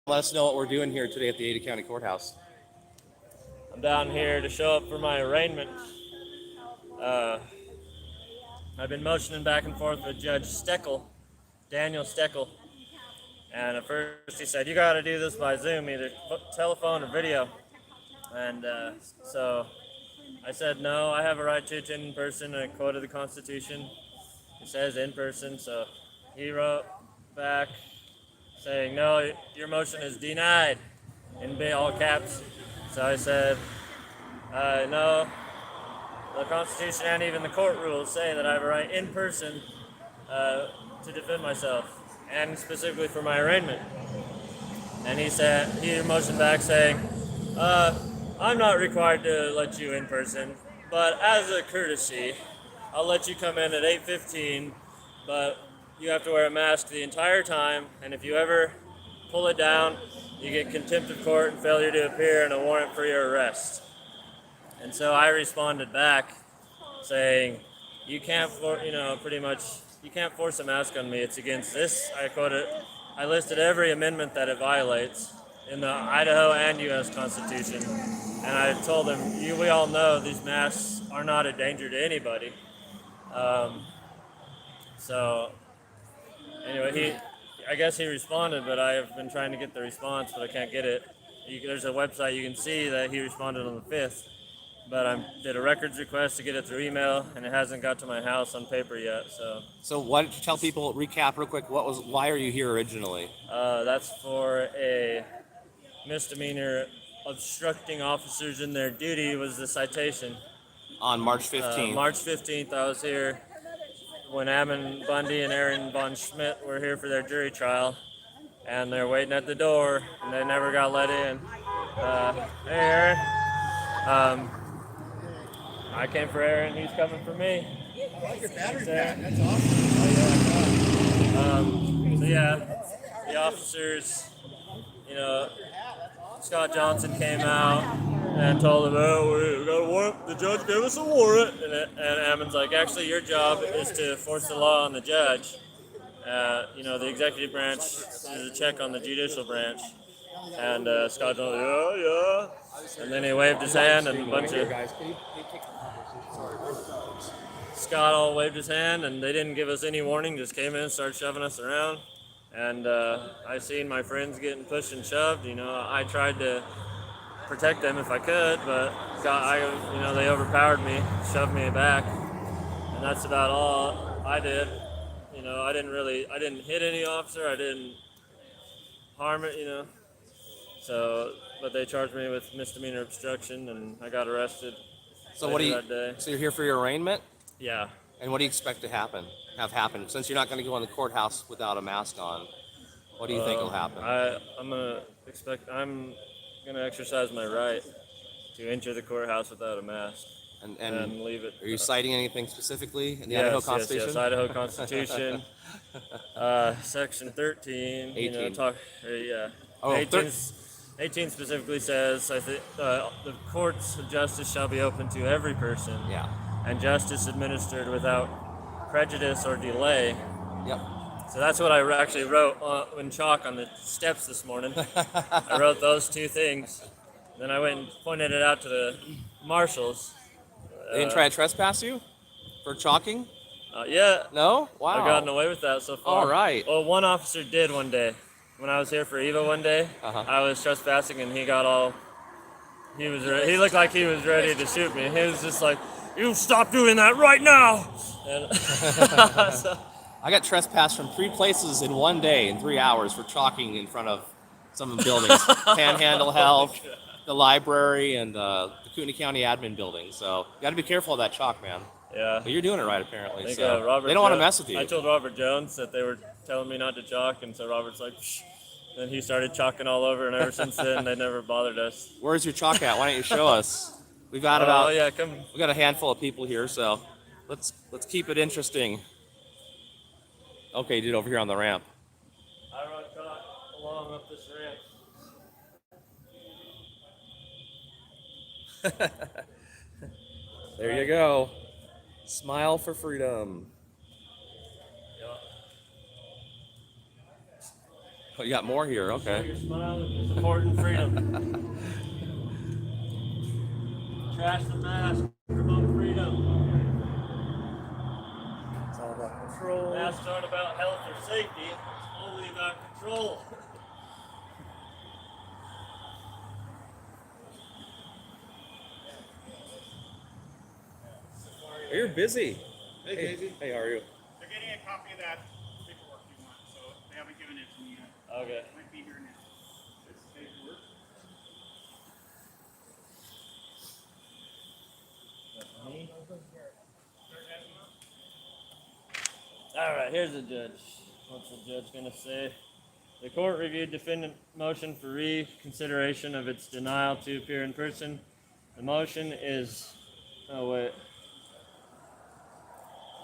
Let us know what we're doing here today at the Ada County Courthouse. I'm down here to show up for my arraignment. I've been motioning back and forth with Judge Daniel Steckel, and at first he said, "You got to do this by Zoom, either telephone or video." And so I said, "No, I have a right to attend in person." I quoted the Constitution. It says in person, so he wrote back saying, "No, your motion is denied," in big all caps. So I said, "No, the Constitution and even the court rules say that I have a right in person to defend myself, and specifically for my arraignment." And he motioned back saying, "I'm not required to let you in person, but as a courtesy, I'll let you come in at 8:15, but you have to wear a mask the entire time, and if you ever pull it down, you get contempt of court and failure to appear and a warrant for your arrest." And so I responded back saying, "You can't, you can't force a mask on me. It's against this." I quoted, I listed every amendment that it violates in the Idaho and U.S. Constitution, and I told him, we all know these masks are not a danger to anybody. So anyway, I guess he responded, but I have been trying to get the response, but I can't get it. There's a website you can see that he responded on the 5th, but I did a records request to get it through email, and it hasn't got to my house on paper yet. So why don't you tell people, recap real quick, why are you here originally? That's for a misdemeanor. Obstructing officers in their duty was the citation. On March 15th. March 15th, I was here when Ammon Bundy and Aaron Von Schmidt were here for their jury trial, and they're waiting at the door, and they never got let in. Hey, Aaron. I came for Aaron. He's coming for me. I like your battery pack. That's awesome. So yeah, the officers, Scott Johnson came out and told them, "Oh, we got a warrant. The judge gave us a warrant." And Ammon's like, "Actually, your job is to force the law on the judge. The executive branch is a check on the judicial branch." And Scott Johnson, "Yeah." And then he waved his hand, and a bunch of Scott all waved his hand, and they didn't give us any warning. Just came in and started shoving us around. And I seen my friends getting pushed and shoved. I tried to protect them if I could, but they overpowered me, shoved me back, and that's about all I did. I didn't hit any officer. I didn't harm it. So, but they charged me with misdemeanor obstruction, and I got arrested. So that day. So you're here for your arraignment? Yeah. And what do you expect to have happen? Since you're not going to go in the courthouse without a mask on, what do you think will happen? I'm gonna exercise my right to enter the courthouse without a mask and leave it. Are you citing anything specifically in the Yes, Idaho Constitution? Yes, Idaho Constitution, Section 13. 18. 18 specifically says, the courts of justice shall be open to every person. Yeah. And justice administered without prejudice or delay. Yep. So that's what I actually wrote in chalk on the steps this morning. I wrote those two things. Then I went and pointed it out to the marshals. They didn't try to trespass you for chalking? Yeah. No? Wow. I've gotten away with that so far. All right. Well, one officer did one day. When I was here for EVA one day, I was trespassing, and he looked like he was ready to shoot me. He was just like, "You stop doing that right now!" And so, I got trespassed from 3 places in 1 day in 3 hours for chalking in front of some of the buildings. Panhandle Health, the library, and the Kootenai County Admin building. So you got to be careful of that chalk, man. Yeah. But you're doing it right, apparently. I think, so they don't want to mess with you. I told Robert Jones that they were telling me not to chalk, and so Robert's like, "Shh." Then he started chalking all over, and ever since then, they never bothered us. Where's your chalk at? Why don't you show us? We've got we got a handful of people here, so let's keep it interesting. Okay, dude, over here on the ramp. I rode chalk along up this ramp. There you go. Smile for freedom. Oh, you got more here. Okay. You're smiling, supporting freedom. Trash the mask, promote freedom. It's all about control. Masks aren't about health or safety, it's only about control. You're busy. Hey, Casey. Hey, how are you? They're getting a copy of that paperwork you want, so they haven't given it to me yet. Okay. Might be here now. It's paperwork. Alright, here's the judge. What's the judge gonna say? The court reviewed defendant motion for reconsideration of its denial to appear in person. The motion is, oh wait.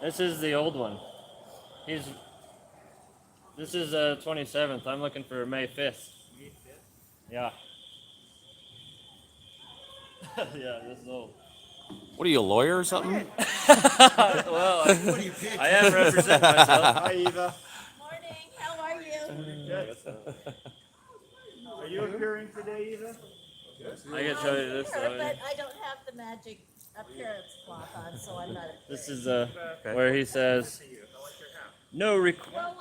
This is the old one. This is 27th. I'm looking for May 5th. May 5th? Yeah. Yeah, this is old. What are you, a lawyer or something? Well, I am representing myself. Hi, Eva. Morning, how are you? Are you appearing today, Eva? I can show you this. But I don't have the magic appearance cloth on, so I'm not. This is where he says,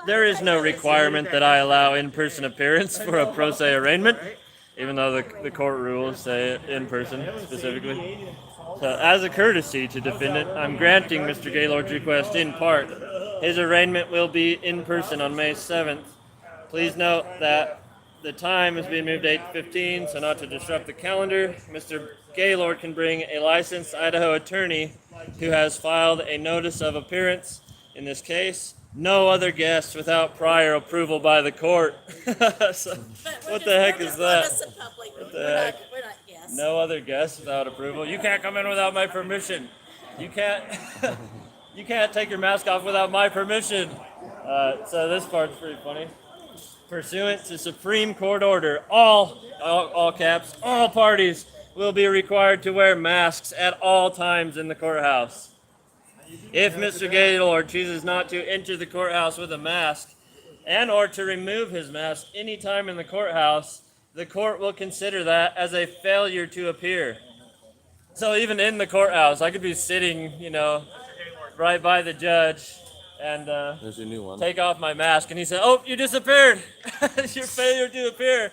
there is no requirement that I allow in-person appearance for a pro se arraignment, even though the court rules say it in person specifically. So, as a courtesy to defendant, I'm granting Mr. Gaylord's request in part. His arraignment will be in person on May 7th. Please note that the time is being moved to 8:15, so not to disrupt the calendar. Mr. Gaylord can bring a licensed Idaho attorney who has filed a notice of appearance. In this case, no other guests without prior approval by the court. So, what the heck is that? What the heck? We're not guests. No other guests without approval. You can't come in without my permission. You can't. You can't take your mask off without my permission. So this part's pretty funny. Pursuant to Supreme Court order, all caps, all parties will be required to wear masks at all times in the courthouse. If Mr. Gaylord chooses not to enter the courthouse with a mask and or to remove his mask any time in the courthouse, the court will consider that as a failure to appear. So even in the courthouse, I could be sitting, right by the judge and There's your new one. take off my mask, and he said, "Oh, you disappeared. Your failure to appear."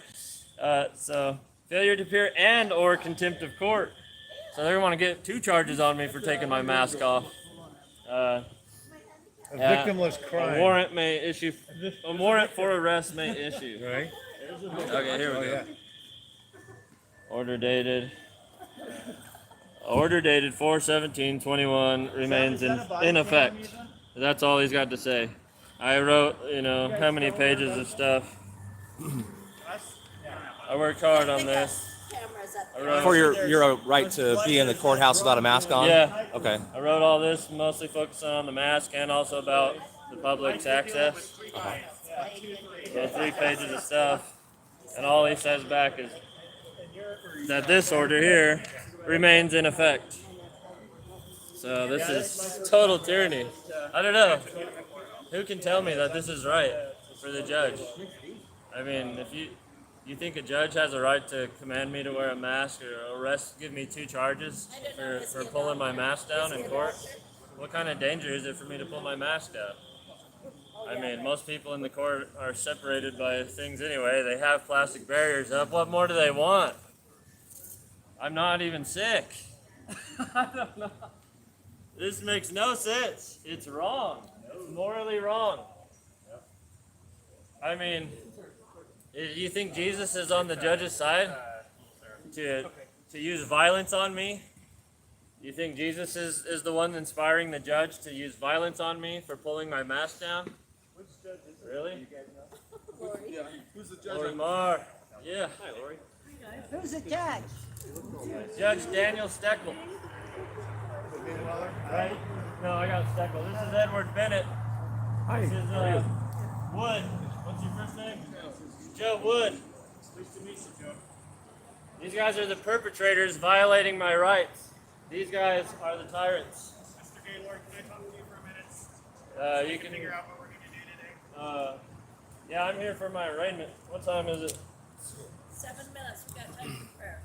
So failure to appear and or contempt of court. So they want to get 2 charges on me for taking my mask off. A victimless crime. A warrant may issue. A warrant for arrest may issue. Right? Okay, here we Oh, go. yeah. Order dated 4/17/21 remains in effect. That's all he's got to say. I wrote, how many pages of stuff. I worked hard on this. Cameras up I there. wrote, For your right to be in the courthouse without a mask on? Yeah. Okay. I wrote all this mostly focusing on the mask and also about the public's access. So 3 pages of stuff. And all he says back is that this order here remains in effect. So this is total tyranny. I don't know. Who can tell me that this is right for the judge? I mean, if you think a judge has a right to command me to wear a mask or give me 2 charges for pulling my mask down in court, what kind of danger is it for me to pull my mask down? I mean, most people in the court are separated by things anyway. They have plastic barriers up. What more do they want? I'm not even sick. I don't know. This makes no sense. It's wrong. It's morally wrong. I mean, you think Jesus is on the judge's side to use violence on me? You think Jesus is the one inspiring the judge to use violence on me for pulling my mask down? Really? Who's the judge? Lori Marr. Yeah. Hi, Lori. Who's the judge? Judge Daniel Steckel. Right? No, I got Steckel. This is Edward Bennett. Hi. This is Wood. What's your first name? Joe Wood. Nice to meet you, Joe. These guys are the perpetrators violating my rights. These guys are the tyrants. Mr. Gaylord, can I talk to you for a minute? You can. Figure out what we're going to do today. Yeah, I'm here for my arraignment. What time is it? 7 minutes, we got time for prayer.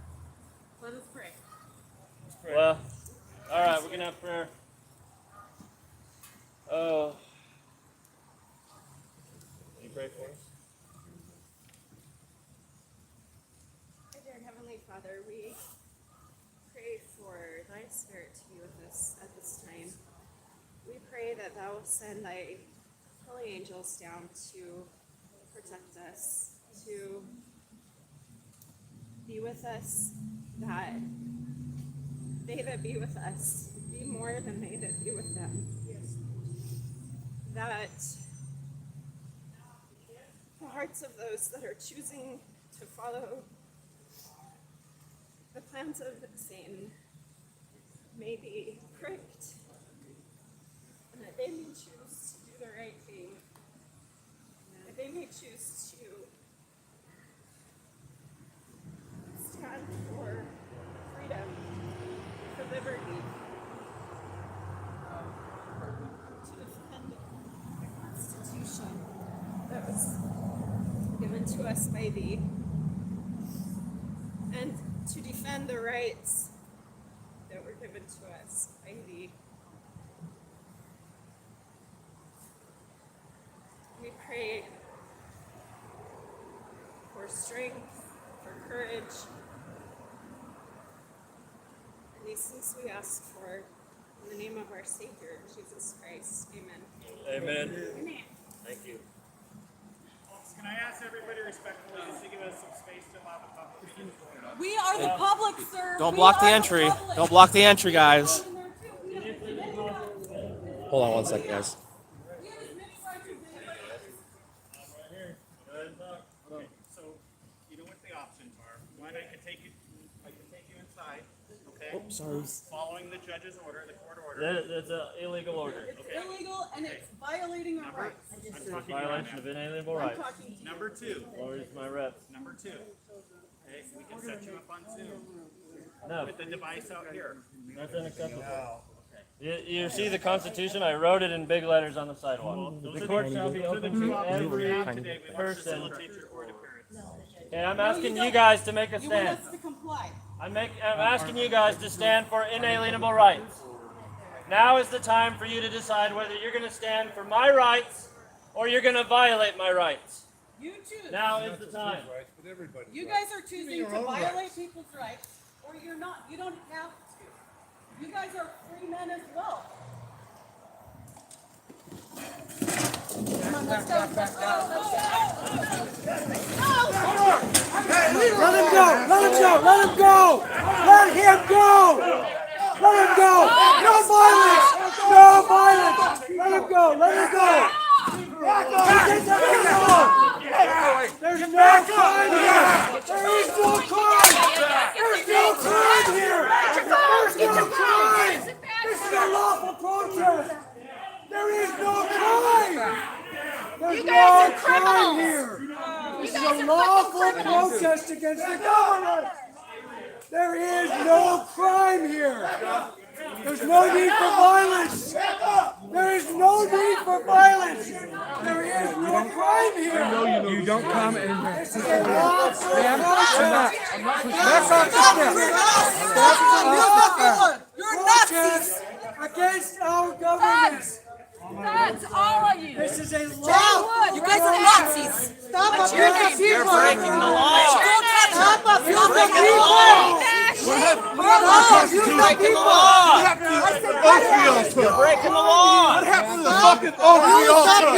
Let us pray. Well, all right, we're gonna have prayer. Oh, you pray for us? Dear Heavenly Father, we pray for thy Spirit to be with us at this time. We pray that thou will send thy holy angels down to protect us, to be with us, that they that be with us be more than they that be with them. That the hearts of those that are choosing to follow the plans of Satan may be pricked, and that they may choose to do the right thing, that they may choose to stand for freedom, for liberty, to defend the Constitution that was given to us by thee, and to defend the rights that were given to us by thee. We pray for strength, for courage, and these things we ask for in the name of our Savior, Jesus Christ. Amen. Amen. Amen. Thank you. Folks, can I ask everybody respectfully just to give us some space to allow the public to get forward? We are the public, sir. Don't We block the are entry. public. Don't block the entry, guys. We have as many rights- Hold on one second, guys. we have as many rights as anybody else. Okay, so you know what the options are. One, I could take you inside, okay? Oh, sorry. Following the judge's order, the court order. That's an illegal order. It's illegal and it's violating our rights. I'm talking to you right Violation of now. inalienable I'm rights. talking to you. Number two, Or is my rep? number two. Okay, we can set you up on Zoom No, with the device out here. that's unacceptable. You see the Constitution? I wrote it in big letters on the sidewalk. The court shall be open to every Today, we want to person. facilitate your court appearance. Okay, I'm asking you guys to make a You want stand. us to comply. I'm asking you guys to stand for inalienable rights. Now is the time for you to decide whether you're going to stand for my rights or you're going to violate my rights. You choose. Now is the time. Rights, but everybody. You guys are choosing your to own violate rights. people's rights, or you're not. You don't have to. You guys are free men as well. Come on, let's go. Let's go. Let him go! Let him go! Let him go! Let him go! Let him go! No violence! No violence! Let him go! Let him go! There's no crime here! There is no crime! There's no crime here! There's no crime! This is a lawful protest! There is no crime! There's no crime here! This is a lawful protest against the government! There is no crime here! There's no need for violence! There is no need for violence! There is no crime here! You don't come in here. This is a lawful protest! That's not the step. You're Protest against our government! That's all of you. This is a lawful You guys are Nazis. Stop abusing people! You're breaking the law. Stop abusing people! You're breaking the law. You're breaking the law. What happened to the fucking oath we all took?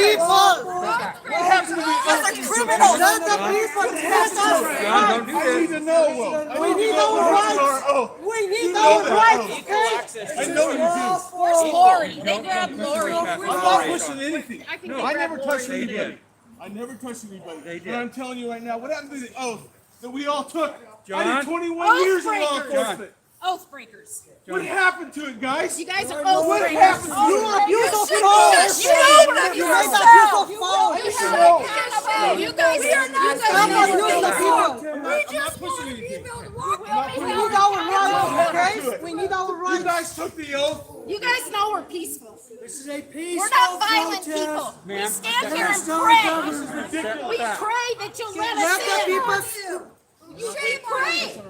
What happened to the oath? Criminals! Let the people test us! Don't do this. I need to know, Will. We need our rights! We need our rights! I know you do. Lori. They grabbed Lori. I'm not pushing anything. No, I never touched anybody. I never touched anybody. But I'm telling you right now, what happened to the oath that we all took? I did 21 years in law enforcement. Oath breakers. What happened to it, guys? You guys are oath What breakers. happened to You it? abuse of You power! abuse You of make power. abuse of power! You have you guys are not Stop abusing the going to people! We just want to rebuild what We we need our rights, okay? do it. We need our rights. You guys took the oath. You guys know we're peaceful. This is a peaceful We're not violent protest. people. We stand here and Stop pray. government. We pray that you'll let Let us the in. people. We pray.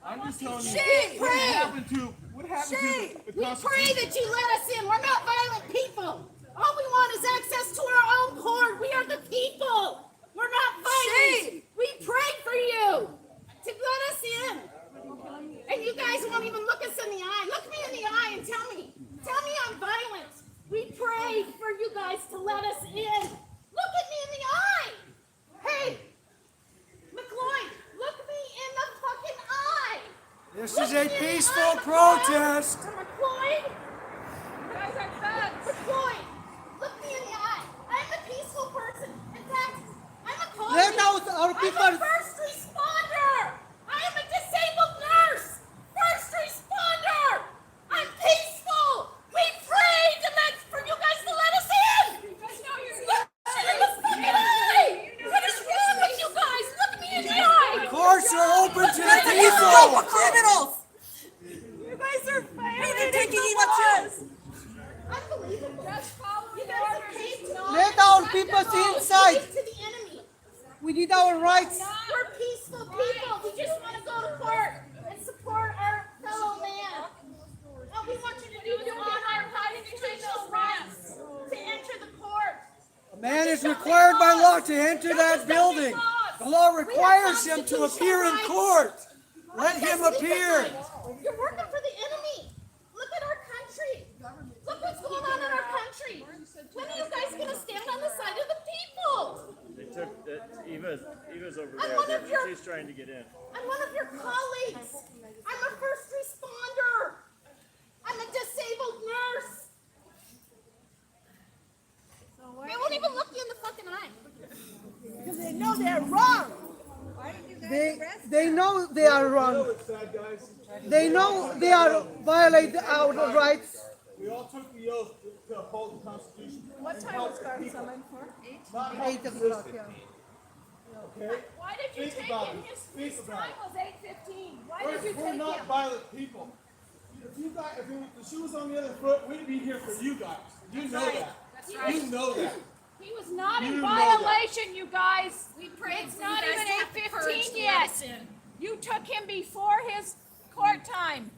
I'm just telling you. She What pray. happened to the We pray Constitution? that you let us in. We're not violent people. All we want is access to our own court. We are the people. We're not violent. We prayed for you to let us in. And you guys won't even look us in the eye. Look me in the eye and tell me I'm violent. We prayed for you guys to let us in. Look at me in the eye. Hey, McLeod, look me in the fucking eye. This is a peaceful protest. McLeod, you guys are thugs. McLeod, look me in the eye. I'm a peaceful person. In fact, I'm a colleague. Let our people. I'm a first responder. I am a disabled nurse. First responder. I'm peaceful. We prayed for you guys to let us in. You guys know you're look me in the fucking eye. What is wrong with you guys? Look me in the eye. Courts are open to the people. Criminals. You guys are fighting. Taking each Unbelievable. You guys are peaceful. Let our people inside. To the enemy. We need our rights. We're peaceful people. We just want to go to court and support our fellow man. All we want you to do is honor our constitutional rights to enter the court. A man is required by law to enter that building. The law requires him to appear in court. Let him appear. You're working for the enemy. Look at our country. Look what's going on in our country. When are you guys going to stand on the side of the people? They took Eva's over I'm one there. of your- She's trying to get in. I'm one of your colleagues. I'm a first responder. I'm a disabled nurse. They won't even look you in the fucking eye. Because they know they're wrong. They know they are wrong. They know they are violating our rights. We all took the oath to uphold the Constitution. What time was Garth summoned for? 8 o'clock, yeah. Okay? Why did you Think take about him? it. His Think about time was 8:15. Why did you We're take not him? violent people. If the shoe was on the other foot, we'd be here for you guys. You know that. You know that. He was not You in know that. violation, you guys. It's not even 8:15 yet. You took him before his court time.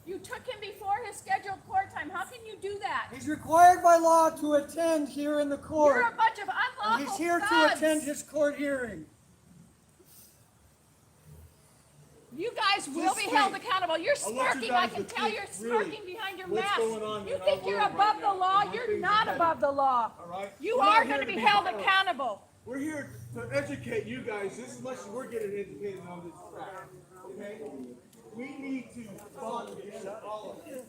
You took him before his scheduled court time. How can you do that? He's required by law to attend here in the You're court. a bunch of And unlawful he's here to thugs. attend his court hearing. You guys will be Just held think. accountable. You're I want you smirking. I guys can to tell think you're really smirking behind your what's mask. going on You in think our you're world above right the now. law. One You're thing's not ahead. above the law. All right? You We're not are here going to be be held violent. accountable. We're here to educate you guys just as much as we're getting educated on this fact. Okay? We need to bond together, all of us.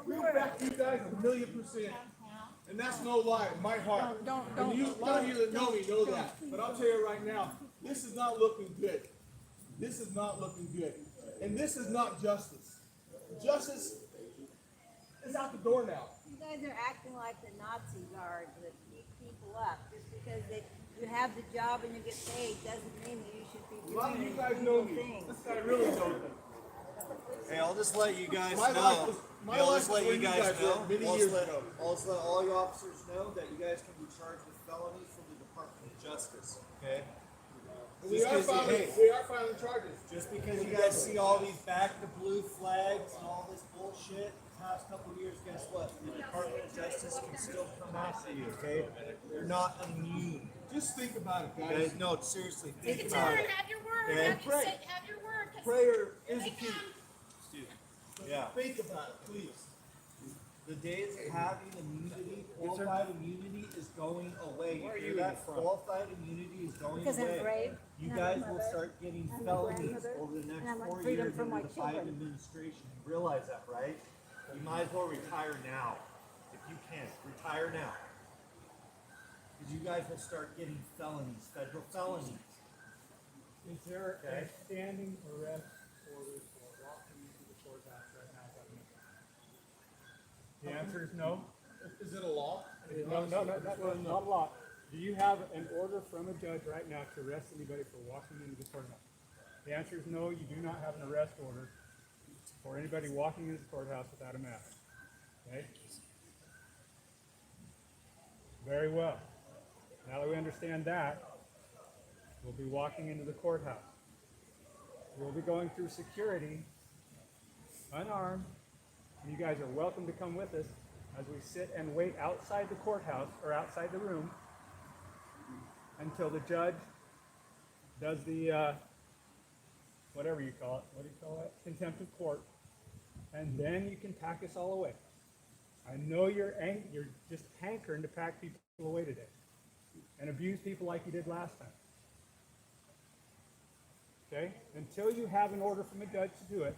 We'll back you guys 1,000,000%. And that's no lie in my heart. And you, a lot of you that know me know that. But I'll tell you right now, this is not looking good. This is not looking good. And this is not justice. Justice is out the door now. You guys are acting like the Nazi guards that beat people up. Just because you have the job and you get paid doesn't mean that you should be A lot of you doing guys know me. This guy really knows me. Hey, I'll just let you guys My know. life was- my I'll life just was let where you you guys guys were know. many I'll years just let, ago. I'll just let all you officers know that you guys can be charged with felonies from the Department of Justice. Okay? We Just are 'cause filing, hey, we are filing charges. just because you guys see all these back to blue flags and all this bullshit the past couple of years, guess what? The Department of Justice can still come after you. Okay? You're not immune. Just think about it, Okay? guys. No, seriously, Take think a about turn. it. Have your word. Okay. Have your word. 'cause Prayer is they the key. come. Yeah. Think about it, please. The days of having immunity, qualified immunity is going away. You hear that? Qualified immunity is going Because I'm away. brave. You and I'm guys a will mother, start getting I'm a felonies grandmother, over the and I next want 4 freedom years for under my the Biden children. administration. You realize that, right? You might as well retire now. If you can, retire now. Because you guys will start getting felonies, federal felonies. Is there Okay. a standing arrest order for walking into the courthouse right now, Governor? The answer is no. Is it a law? No, not a lot. Do you have an order from a judge right now to arrest anybody for walking into the courthouse? The answer is no, you do not have an arrest order. for anybody walking into the courthouse without a mask. Okay? Very well. Now that we understand that, we'll be walking into the courthouse. We'll be going through security, unarmed, and you guys are welcome to come with us as we sit and wait outside the courthouse or outside the room until the judge does the, whatever you call it, what do you call it? Contempt of court. And then you can pack us all away. I know you're just hankering to pack people away today and abuse people like you did last time. Okay? Until you have an order from a judge to do it,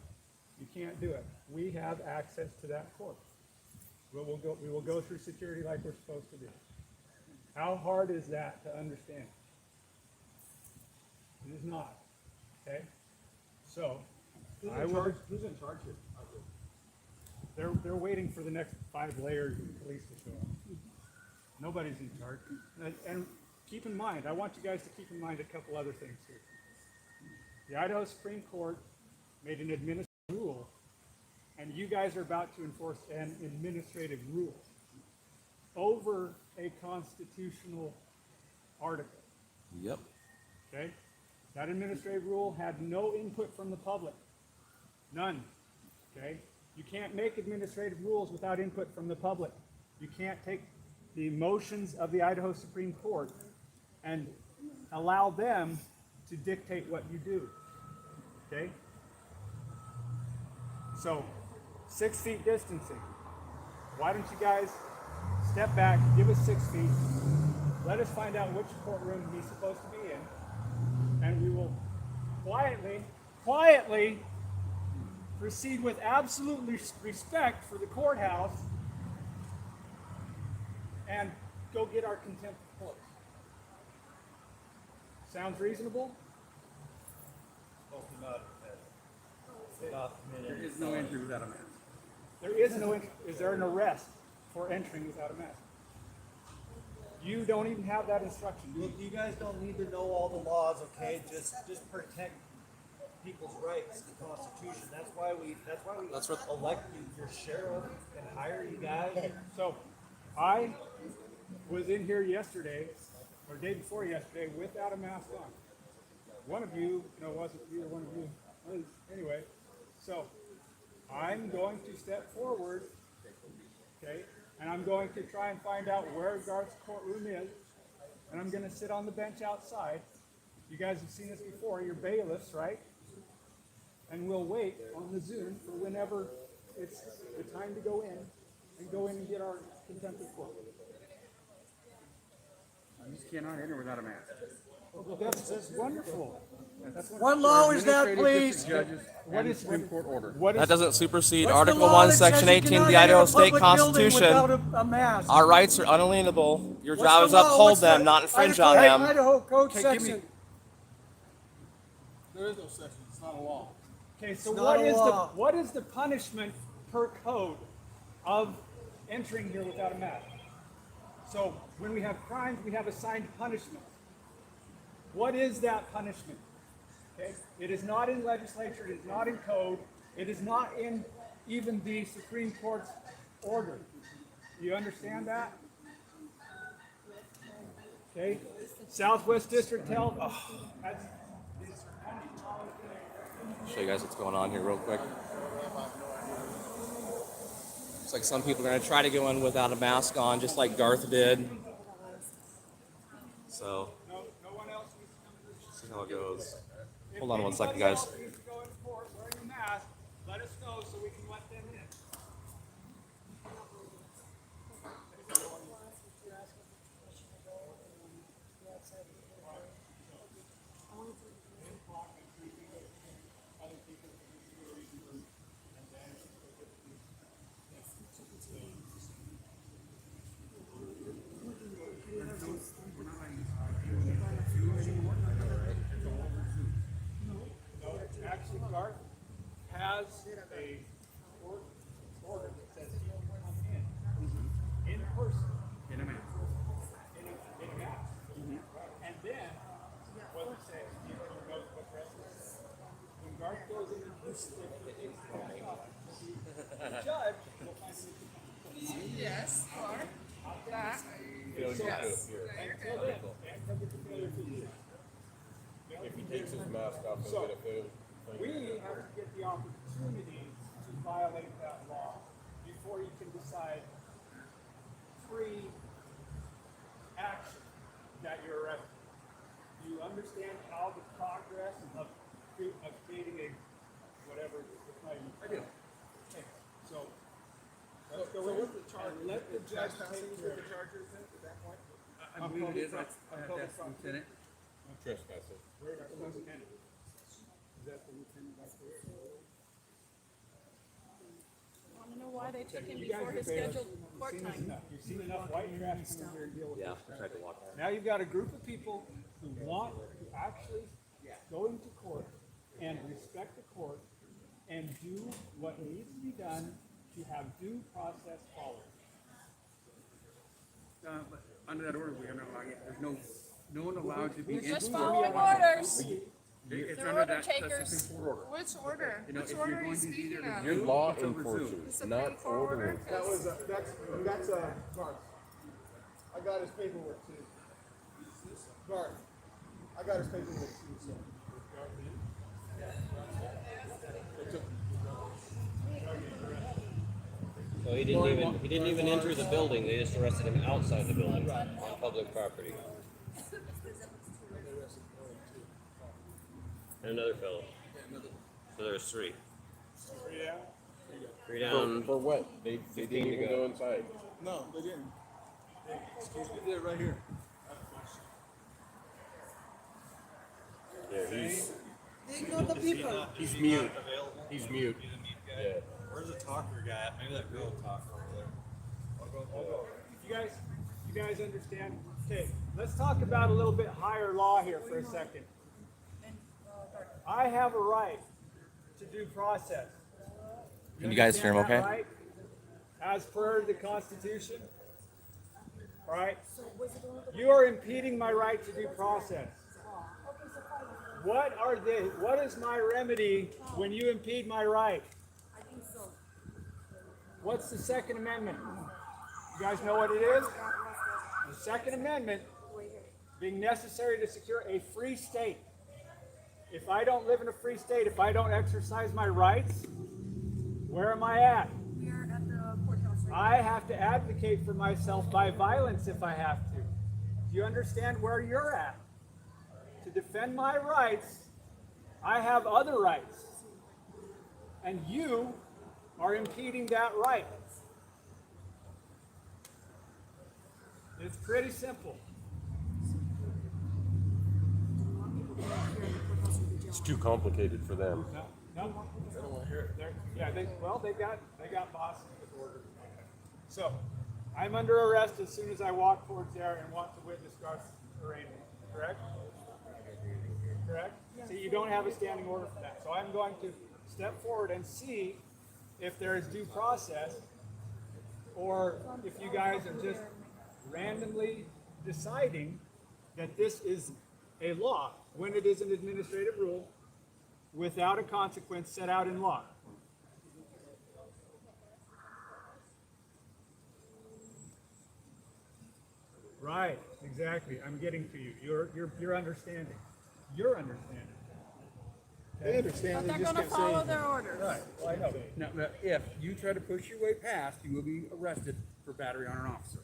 you can't do it. We have access to that court. We will go through security like we're supposed to do. How hard is that to understand? It is not. Okay? So, Who's in charge here? they're waiting for the next 5 layers of police to show up. Nobody's in charge. And keep in mind, I want you guys to keep in mind a couple other things here. The Idaho Supreme Court made an administrative rule, and you guys are about to enforce an administrative rule over a constitutional article. Yep. Okay? That administrative rule had no input from the public. None. Okay? You can't make administrative rules without input from the public. You can't take the motions of the Idaho Supreme Court and allow them to dictate what you do. Okay? So, 6 feet distancing. Why don't you guys step back, give us 6 feet, let us find out which courtroom he's supposed to be in, and we will quietly proceed with absolute respect for the courthouse and go get our contempt of court. Sounds reasonable? There is no entry without a mask. There is no entry. Is there an arrest for entering without a mask? You don't even have that instruction. Look, you guys don't need to know all the laws, okay? Just protect people's rights, the Constitution. That's why we elect you, your sheriff, and hire you guys. So, I was in here yesterday, or day before yesterday, without a mask on. One of you, wasn't either one of you. Anyway, so I'm going to step forward, okay, and I'm going to try and find out where Garth's courtroom is, and I'm going to sit on the bench outside. You guys have seen this before. You're bailiffs, right? And we'll wait on the Zoom for whenever it's the time to go in and get our contempt of court. You just cannot enter without a mask. Well, that's wonderful. That's What law is that, Administrative please? district judges and the Supreme Court order. That doesn't supersede What's the Article law 1, that says Section you 18 of cannot the enter Idaho a State public building without Constitution. a mask? Our rights are unalienable. Your What's job the is law? uphold What's them, the not infringe on Idaho them. Idaho Code Okay, give me- section. There is no section. It's not a law. Okay, so It's not a law. what is the punishment per code of entering here without a mask? So when we have crimes, we have assigned punishment. What is that punishment? Okay, it is not in legislature. It is not in code. It is not in even the Supreme Court's order. Do you understand that? Okay, Southwest District Health. That's, Show you guys what's going on here real quick. Looks like some people are going to try to go in without a mask on, just like Garth did. So, no one else needs to come through. see how it goes. If Hold on one second, anybody guys. else needs to go in court wearing a mask, let us know so we can let them in. No, actually, Garth has a order that says you can come in person, In a mask. in a mask. And then, what it says, you know what dress it is? When Garth goes in Judge. Yes, or that. If he takes his mask off, he'll get a fail. We have to get the opportunity to violate that law before you can decide free action that you're arrested. Do you understand how the progress of creating a whatever I do. Okay. So let's go with the charge. Let the judge take care of the charges at that point. I believe it is. That's Lieutenant. Trespassing. Where's the lieutenant? Is that the lieutenant back there? Want to know why they took him You before guys his have scheduled court time? You've seen enough white trash come in here and deal with Yeah, this. I tried to walk. Now you've got a group of people who want to actually go into court and respect the court and do what needs to be done to have due process followed. But under that order, we are not allowed. There's no one allowed to be in. Just following orders. It's They're under order that takers. Supreme Court order. Which order? You know, Which if order you're are you going to speaking either of? You're law it's over Zoom. enforcers, Supreme not Court order? order. That's Garth. I got his paperwork too. Garth. I got his paperwork too. So. So he didn't even enter the building. They just arrested him outside the building on public property. And another fellow. So there's three. Three down. For what? They didn't even go inside. No, they didn't. Excuse me, they did it right here. Yeah, Ignore the people. he's mute. He's mute. Yeah. Where's the talker guy at? Maybe that girl talker over there. You guys understand? Okay, let's talk about a little bit higher law here for a second. I have a right to due process. Can you guys hear him understand okay? that right? As per the Constitution. All right? You are impeding my right to due process. What is my remedy when you impede my right? What's the Second Amendment? You guys know what it is? The Second Amendment being necessary to secure a free state. If I don't live in a free state, if I don't exercise my rights, where am I at? We are at the courthouse I have to advocate for myself by violence if I have to. Do you understand where you're at? To defend my rights, I have other rights. And you are impeding that right. It's pretty simple. It's too complicated for them. No, they don't want to hear it. Yeah, they got bosses with orders. So, I'm under arrest as soon as I walk towards there and want to witness Garth's arraignment. Correct? Correct? See, you don't have a standing order for that. So I'm going to step forward and see if there is due process, or if you guys are just randomly deciding that this is a law when it is an administrative rule without a consequence set out in law. Right, exactly. I'm getting to you. You're understanding. You're understanding. They understand. But They they're just going to can't say follow anything. their orders. Right. Well, I know. Now, if you try to push your way past, you will be arrested for battery on an officer.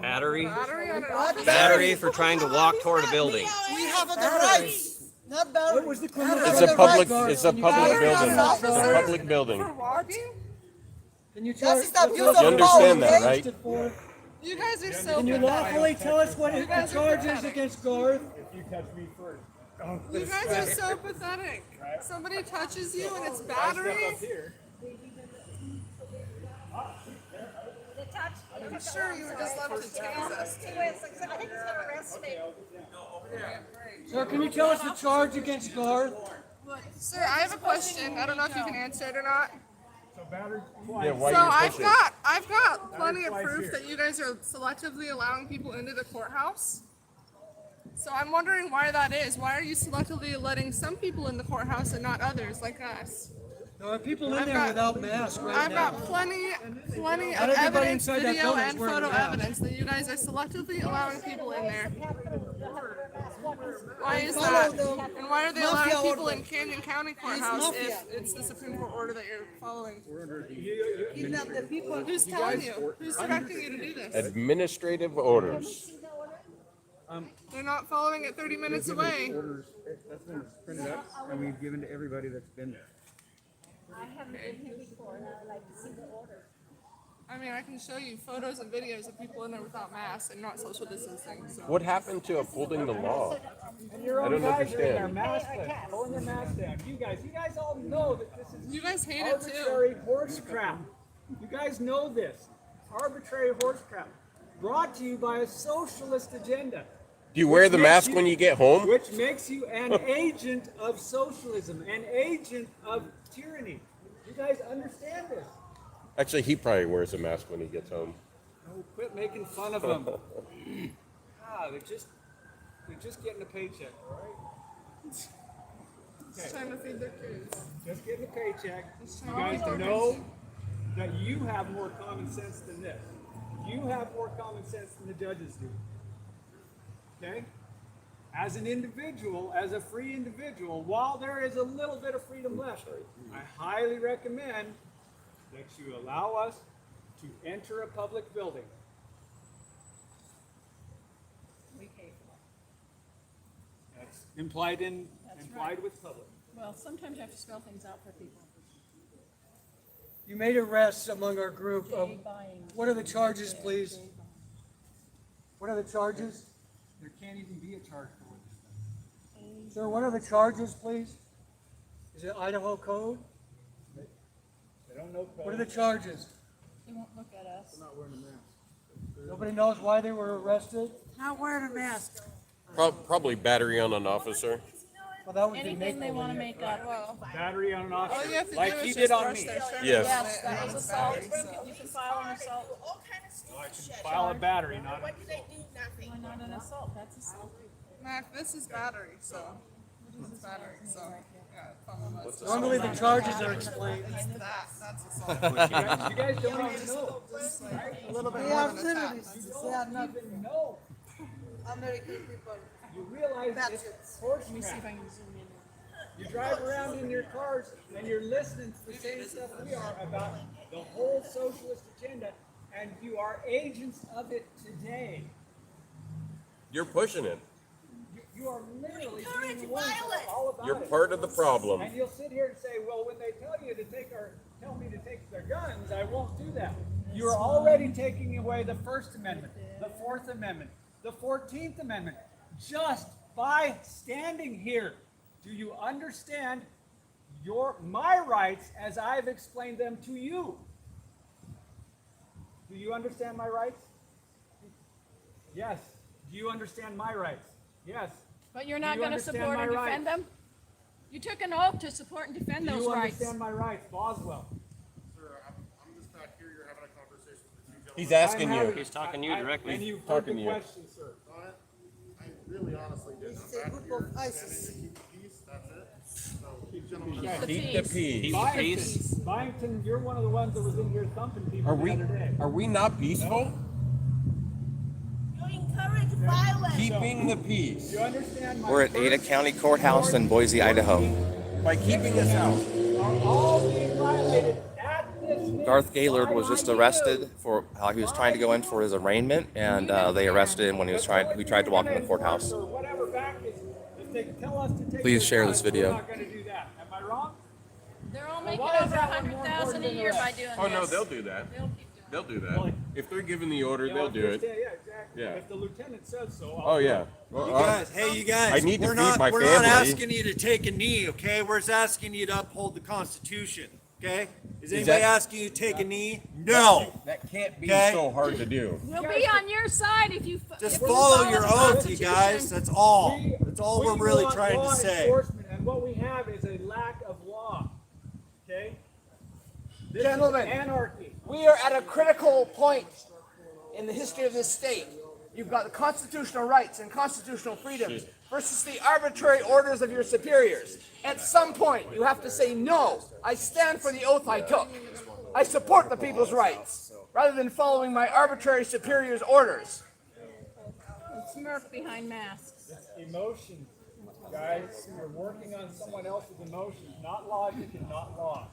Battery. Battery on an officer? Battery for trying to walk toward a building. We have the rights. Not bad. What was the criminal? It's a public building. It's a public building. For walking? That's the abuse You of power. understand that, okay? right? You guys are so Can you pathetic. lawfully tell us what You guys are pathetic. against Garth? If you touch me first. You guys are so pathetic. Somebody touches you and it's battery. Up here. I'm sure you would just love to tase us. Sir, can you tell us the charge against Garth? Sir, I have a question. I don't know if you can answer it or not. So battered Yeah, why So you I've pushing? got plenty of twice proof here. that you guys are selectively allowing people into the courthouse. So I'm wondering why that is. Why are you selectively letting some people in the courthouse and not others, like us? There are people in there without masks right I've now. got plenty of Not everybody evidence, inside that video building's and wearing a photo mask. evidence that you guys are selectively allowing people in there. Why is that? And why are they allowing people in Canyon County Courthouse if it's the Supreme Court order that you're following? Who's telling you? Who's directing you to do this? Administrative orders. They're not following it 30 minutes away. Orders, that's been printed up and we've given to everybody that's been there. I haven't been here before, and I'd like to see the order. I mean, I can show you photos and videos of people in there without masks and not social distancing. So. What happened to upholding the law? And your I own don't guys are in there, understand. maskless, pulling their masks down. You guys all know that this is You guys hate it too. arbitrary horse crap. You guys know this. Arbitrary horse crap. Brought to you by a socialist agenda. Do you wear the mask when you get home? Which makes you an agent of socialism, an agent of tyranny. You guys understand this? Actually, he probably wears a mask when he gets home. Oh, quit making fun of them. They're just getting a paycheck, all right? It's time to feed their kids. Just getting a paycheck. You time guys to know that you have more common sense than this. You have more common sense than the judges do. Okay? As an individual, as a free individual, while there is a little bit of freedom left, I highly recommend that you allow us to enter a public building. We pay for it. That's implied right. with public. Well, sometimes you have to spell things out for people. You made arrests among our group. What are the charges, please? What are the charges? There can't even be a charge for this. Sir, what are the charges, please? Is it Idaho code? They don't know code. What are the charges? They won't look at us. They're not wearing a mask. Nobody knows why they were arrested? Not wearing a mask. Probably battery on an officer. Well, that would be Anything they want to make. make up. Battery on an All officer, you have to like do he is did just on brush me. their shirt. Yes. Yes, that was assault. You can file an assault. I can file a battery, not Why not an assault? That's assault. Mac, this is battery, so. It's battery, so. Yeah, follow us. Normally the charges are explained. That's assault. you guys don't even know. Just like a little bit We more have than a tap. citizens. You don't even know. American people. You realize it's horse Let me see if crap. I can zoom in. You drive around in your cars and you're listening to the same stuff we are about the whole socialist agenda, and you are agents of it today. You're pushing it. You are literally being the ones that are all about You're it. part of the problem. And you'll sit here and say, well, when they tell me to take their guns, I won't do that. You're already taking away the First Amendment, the Fourth Amendment, the 14th Amendment, just by standing here. Do you understand my rights as I've explained them to you? Do you understand my rights? Yes. Do you understand my rights? Yes. But you're Do not you going to understand support my and defend rights? them? You took an oath to support and defend Do those you rights. understand my rights, Boswell? Sir, I'm just not here. You're having a conversation with the two gentlemen. He's asking you. He's talking to you directly. And you've heard Talking the to you. question, sir. I really honestly didn't. I'm back here standing to keep the peace. That's it. So, you gentlemen, Keep the peace. Byington, Byington, you're one of the ones that was in here thumping people the other day. Are we not peaceful? You encourage violence. Keeping the peace. Do you understand my We're at Ada County Courthouse in Boise, Idaho. By keeping us out. are all being violated at this minute Garth Gaylord was by just you. arrested for how he was trying to go in for his arraignment, and they arrested him when he tried to walk in the courthouse. Or whatever back is, if they tell us to take Please their share guns, this video. We're not going to do that. Am I wrong? They're all making why is over that one more 100,000 a important year than the by rest? doing Oh this. no, they'll do that. They'll keep doing They'll do that. If they're given the order, they'll do it. Yeah, exactly. Yeah. If the lieutenant says so. Oh yeah. Well, You guys, hey, you guys. I need to we're feed not, my We're not family. asking you to take a knee, okay? We're just asking you to uphold the Constitution, okay? Is Is anybody that- asking you to take a knee? No. That can't be Okay. so hard to do. We'll be on your side if you Just if you follow your the oath, you Constitution. guys. That's all. That's all we're really want trying law to say. enforcement, and what we have is a lack of law. Okay? This Gentlemen. is anarchy. We are at a critical point in the history of this state. You've got the constitutional rights and constitutional freedoms versus the arbitrary orders of your superiors. At some point, you have to say, no, I stand for the oath I took. I support the people's rights, rather than following my arbitrary superior's orders. Smirk behind masks. It's emotions, guys. You're working on someone else's emotions, not logic and not law.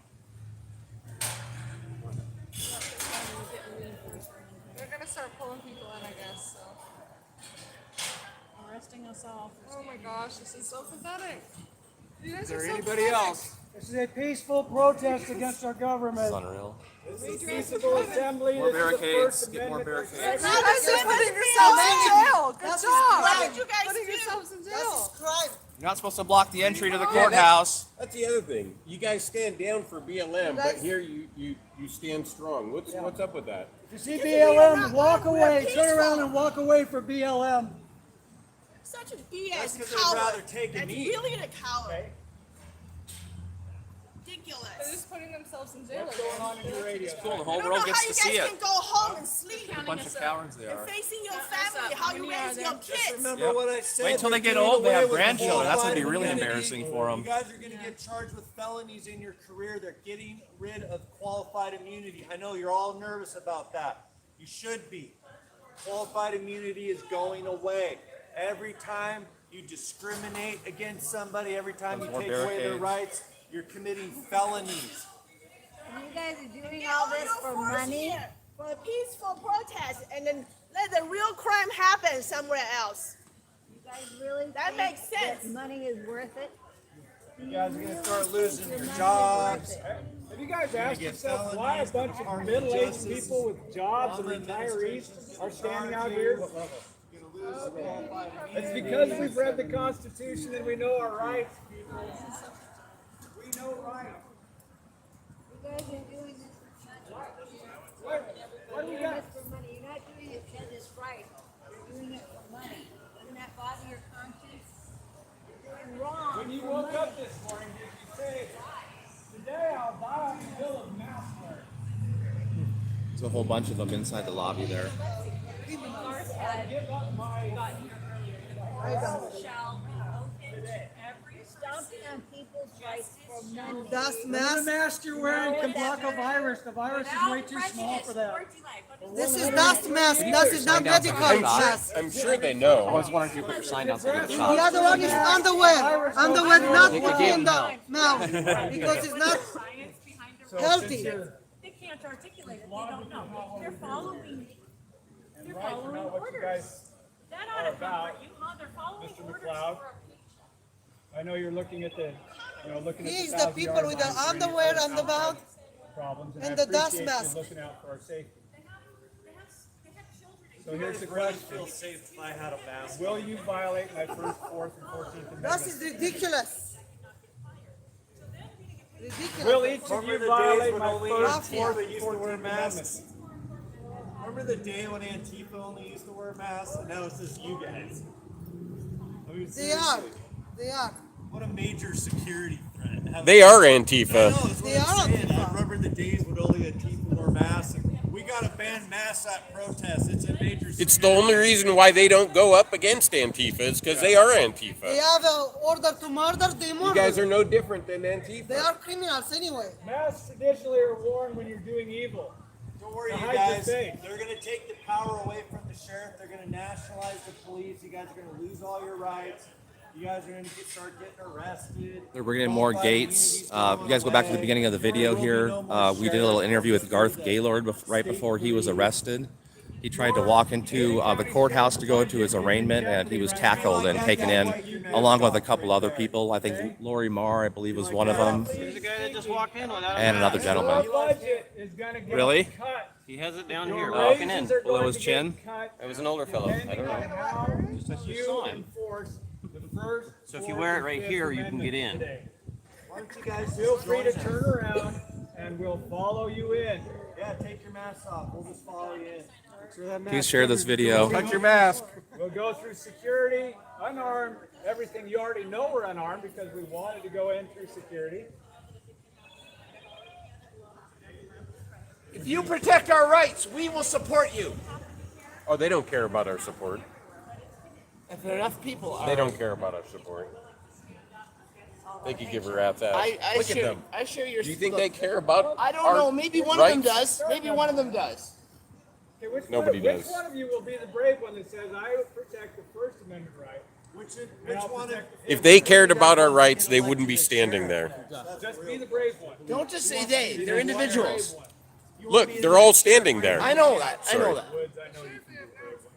They're gonna start pulling people in, I guess. So. Arresting us all. Oh my gosh, this is so pathetic. You guys Is there are so anybody pathetic. else? This is a peaceful protest against our government. It's unreal. This is peaceable assembly. More This is the barricades. First Get more Amendment. barricades. You guys are putting yourselves in jail. Good That's job. right. What did you guys putting yourselves in jail? crime. You're not supposed to block the entry to the courthouse. That's the other thing. You guys stand down for BLM, but here you stand strong. What's up with that? If you see BLM, walk away. Turn around and walk away for BLM. Such a That's BS 'cause they'd coward. rather take a That's knee. really a coward. They're Ridiculous. just putting themselves in jail. What's going on in your radio? It's cool. The I whole don't world know gets how to you see guys it. can go home and sleep A bunch of cowards they and are. facing your family, how you raise your kids. Remember what I said. Wait till they they're get doing old, they away have with grandchildren. That's gonna be qualified really immunity. embarrassing for 'em. You guys are going to get charged with felonies in your career. They're getting rid of qualified immunity. I know you're all nervous about that. You should be. Qualified immunity is going away. Every time you discriminate against somebody, every time you More take away their barricades. rights, you're committing felonies. And you guys are doing all this for money? For a peaceful protest, and then let the real crime happen somewhere else. You guys really That think makes sense. that money is worth it? You guys are going to start losing your Money is jobs. worth it. Have you guys asked get yourself why a felonies, bunch of Department of middle-aged Justice, people with jobs and Obama retirees administration's are standing out charging. here? You're going to lose the qualified It's immunity. because we've read the Constitution and we know our rights, people. We know rights. You guys are doing this What do we got? for money. You're not doing it because it's right. You're doing it for money. Doesn't that bother your conscience? You're doing wrong. When you for woke money. up this morning, did you say, today I'll buy a bill of mask wear? There's a whole bunch of them inside the lobby there. Give up my Stomping on people's rights for money. Dust The mask. mask you're wearing can block a virus. The virus is way too small for that. This is dust mask. That is not medical mask. I'm sure they know. I was wondering if you put your sign down so you get The shot. other one is underwear. Underwear not in the mouth because it's not healthy. They can't articulate it, they don't know. They're following what you guys That are about, you, huh? They're following Mr. McLeod. I know you're looking at the, looking at He's the the 1,000 people yard with the line for any underwear other on the mouth problems, and I the dust appreciate mask. you looking out for our safety. So You here's guys the really question. feel safe if I had a mask. Will you violate my First, Fourth, and 14th That is Amendments? ridiculous. Will Ridiculous. each of Remember you the days violate when my only First, Mafia. Fourth, Antifa and used to wear 14th masks? Amendments? Remember the day when Antifa only used to wear masks, and now it's just you guys? I mean, They are. seriously, They are. what a major security threat. Have- They are I Antifa. know, is what They I'm are saying. I Antifa. remember the days when only Antifa wore masks. And we gotta ban masks at protests. It's a major. It's the only reason why they don't go up against Antifa is because they are They Antifa. have an order to murder. They murder. You guys are no different than They Antifa. are criminals anyway. Masks traditionally are worn when you're doing evil. Don't worry, To you hide your guys. face. They're gonna take the power away from the sheriff. They're gonna nationalize the police. You guys are gonna lose all your rights. You guys are gonna start getting arrested. They're bringing in more Qualified gates. immunity's You guys go back to the going beginning of the away. video There will be here. no more We did a little sheriff. interview with Garth The Gaylord right state before he was police. arrested. He tried to walk into the courthouse to go into his arraignment, and he was tackled and taken in, along with a couple other people. I think Lori Marr, I believe, was one of them, There's a guy that just walked in without and another Our gentleman. budget is gonna get Really? cut. He has it down Your here, walking in. raises are Below going his to chin? get cut It was an older fellow. I don't depending on know. how just you saw him. enforce the First, So if you Fourth, wear it and right Fifth here, you can Amendments get in. today. Why don't you guys Feel just free to join us? turn around and we'll follow you in. Yeah, take your mask off. We'll just follow you in. Please share this video. Touch your mask. We'll go through security, unarmed, everything. You already know we're unarmed because we wanted to go in through security. If you protect our rights, we will support you. Oh, they don't care about our support. If enough people are. They don't care about our support. They could give a rat's ass. Look at them. I share your. Do you think look, they care about? I don't our know. Maybe one of them rights? does. Maybe one of them does. Okay, which Nobody one, does. Which one of you will be the brave one that says, I would protect the First Amendment right? Which and I'll one? protect the If they cared about our rights, they wouldn't be standing there. Just be the brave one. Don't just say they. They're individuals. Look, they're all standing there. I know that. I know Sorry. that. Woods, I know you can be the brave one.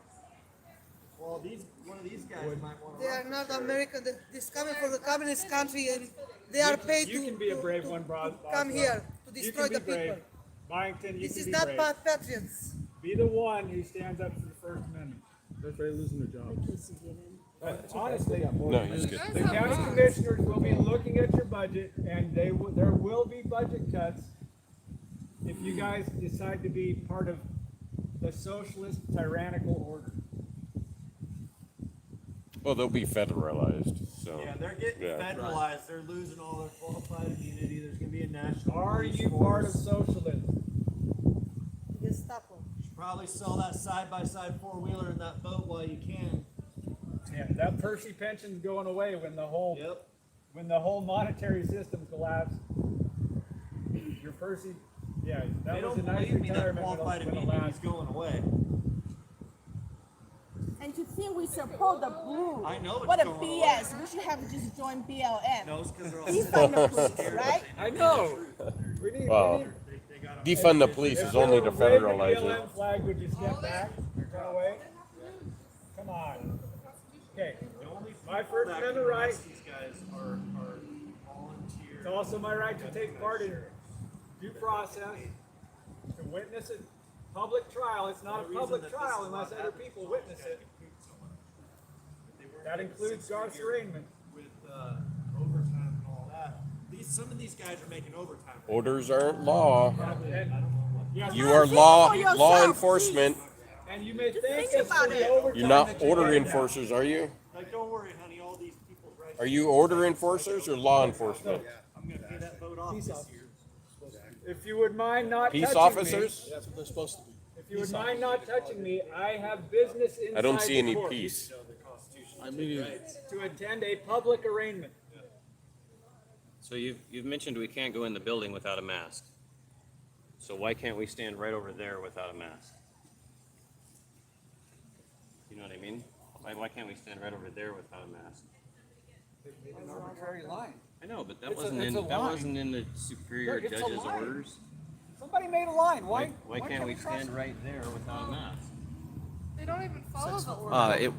Well, one of these guys might want to. They are not American. This coming from the communist country, and they are paid You can be a brave one, Bob. come here to You destroy can the be brave. people. Byington, you This can is be not brave. patriots. Be the one who stands up for the First Amendment. They're losing their job. But honestly, No, he's good. the county commissioners will be looking at your budget, and there will be budget cuts if you guys decide to be part of the socialist tyrannical order. Well, they'll be federalized. So. Yeah, they're getting Yeah. federalized. They're losing all their qualified immunity. There's going to be a national. Are police you part of force. socialism? Gestapo. Should probably sell that side-by-side four-wheeler in that boat while you can. Yeah, that Percy pension's going away when the whole Yep. when the whole monetary system collapsed. Your Percy, yeah, They that was don't a nice believe me that retirement qualified when the immunity is last. going away. And to think we support the blue. I know it's What a going BS. We should have just joined BLM. No, it's because they're all Defund the police, right? I know. We need, Wow. we need, Defund the police is only to federalize it. BLM flag, would you step back? Run away? Come on. Okay. My First Amendment right. These guys are volunteer. It's also my right to take part in due process, to witness a public trial. It's not a public trial unless other people witness it. That includes Garth's arraignment. With overtime and all that. Some of these guys are making overtime. Orders aren't law. And, yes, You are law for yourself, law enforcement. and you may think think it's about for the it. overtime You're not that you order get. enforcers, are you? Like, don't worry, honey. All these people's rights. Are you order enforcers or law enforcement? I'm gonna pay that boat off this year. If you would mind not Peace touching officers? me, if you would mind not touching me, I have business inside I don't see the any court peace. to attend a public arraignment. So you've mentioned we can't go in the building without a mask. So why can't we stand right over there without a mask? You know what I mean? Why can't we stand right over there without a mask? An arbitrary line. I know, but that It's a- wasn't it's in a that line. wasn't in the superior Look, it's a judge's line. orders. Somebody made a line. Why can't we stand right there without a mask? They don't even follow the order.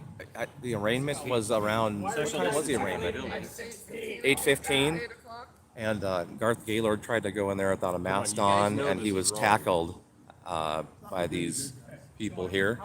The arraignment was around. What time was the arraignment? 8:15. 8 o'clock. And Garth Gaylord tried to go in there without a mask on, and he was tackled by these people here,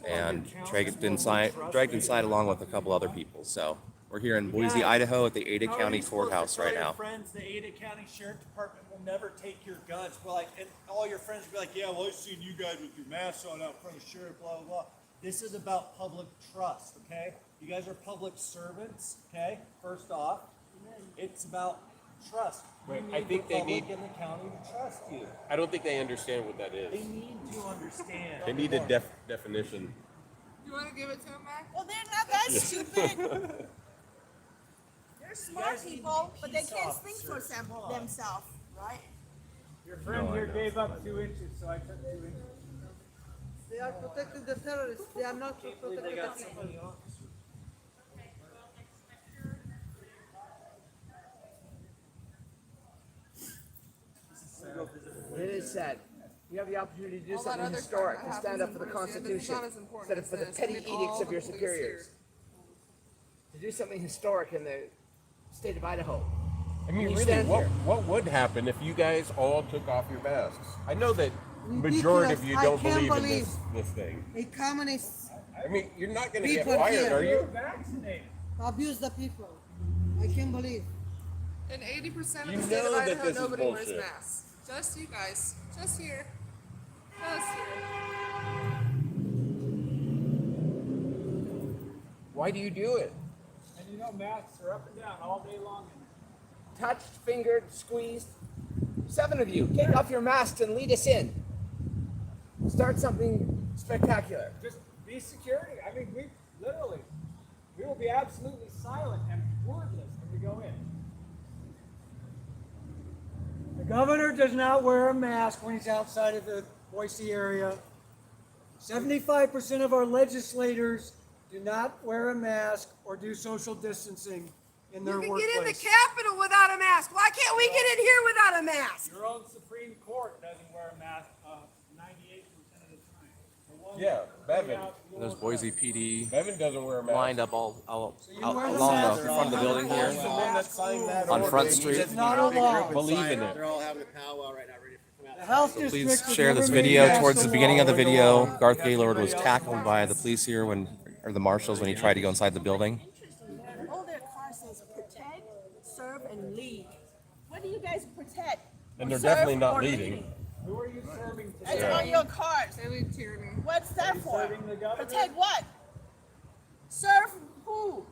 and dragged inside along with a couple other people. So we're here in Boise, Idaho, at the Ada How are County you supposed to Courthouse tell right your now. friends, the Ada County Sheriff Department will never take your guns. Well, like, and all your friends will be like, yeah, well, I've seen you guys with your masks on out front of the sheriff, blah, blah, blah. This is about public trust, okay? You guys are public servants, okay? First off, it's about trust. You Wait, need I think the they public need- in the county to trust you. I don't think they understand what that They is. need to understand. They need a definition. You want to give it to him, Mac? Well, they're not that stupid. They're smart people, but they can't think for themselves, right? Your friend here gave up 2 inches, so I took 2 inches. They are protecting the terrorists. They are not protecting the people. It is sad. You have the opportunity to do All that something other historic, crap to that stand up for the happens in Boise, this is Constitution, not as important instead of as for the this. petty We need edicts all of your the police superiors. To do something historic in the state of Idaho. I mean, You really, stand here. what would happen if you guys all took off your masks? I know that majority of you I don't can't believe in believe this thing. A communist I mean, you're not going to get People fired, here. are you? Vaccinated. abuse the people. I can't believe. In 80% of You the state of know that Idaho, this is nobody wears bullshit. masks. Just you guys. Just here. Just here. Why do you do it? And you know, masks are up and down all day long. Touched, fingered, squeezed. 7 of you, take off your masks and lead us in. Start something spectacular. Just be security. I mean, we will be absolutely silent and wordless when we go in. The governor does not wear a mask when he's outside of the Boise area. 75% of our legislators do not wear a mask or do social distancing in their workplace. You can get in the Capitol without a mask. Why can't we get in here without a mask? Your own Supreme Court doesn't wear a mask 98% of the time. The one Yeah, Bevan. There's Boise PD Bevan doesn't wear a mask. lined up all out wear the along mask. the front of the building He's here the one that signed that on order. Front He Street. doesn't Not even a law. Believe in it. They're all having a powwow right now, ready to come out. The Health Please District share this would never video. pass Towards a the beginning of the law. video, Garth Gaylord was tackled by the police here or the marshals when he tried to go inside the building. All their cars says protect, serve, and lead. What do you guys protect? And they're Serve definitely not or leading. lead? Who are you serving That's today? on your cards. They lead tyranny. What's that for? Serving the governor? Protect what? Serve who?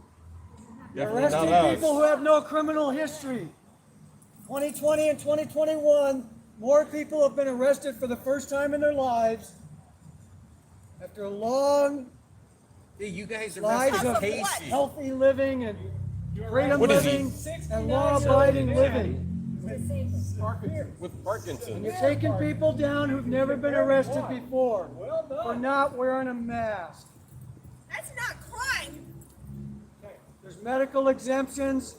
Definitely not Arresting us. people who have no criminal history. 2020 and 2021, more people have been arrested for the first time in their lives after a long You guys lives of healthy living and freedom What is he? living and law-abiding living. With Parkinson's. You're taking people down who've never been arrested before for not wearing a mask. That's not crime. There's medical exemptions.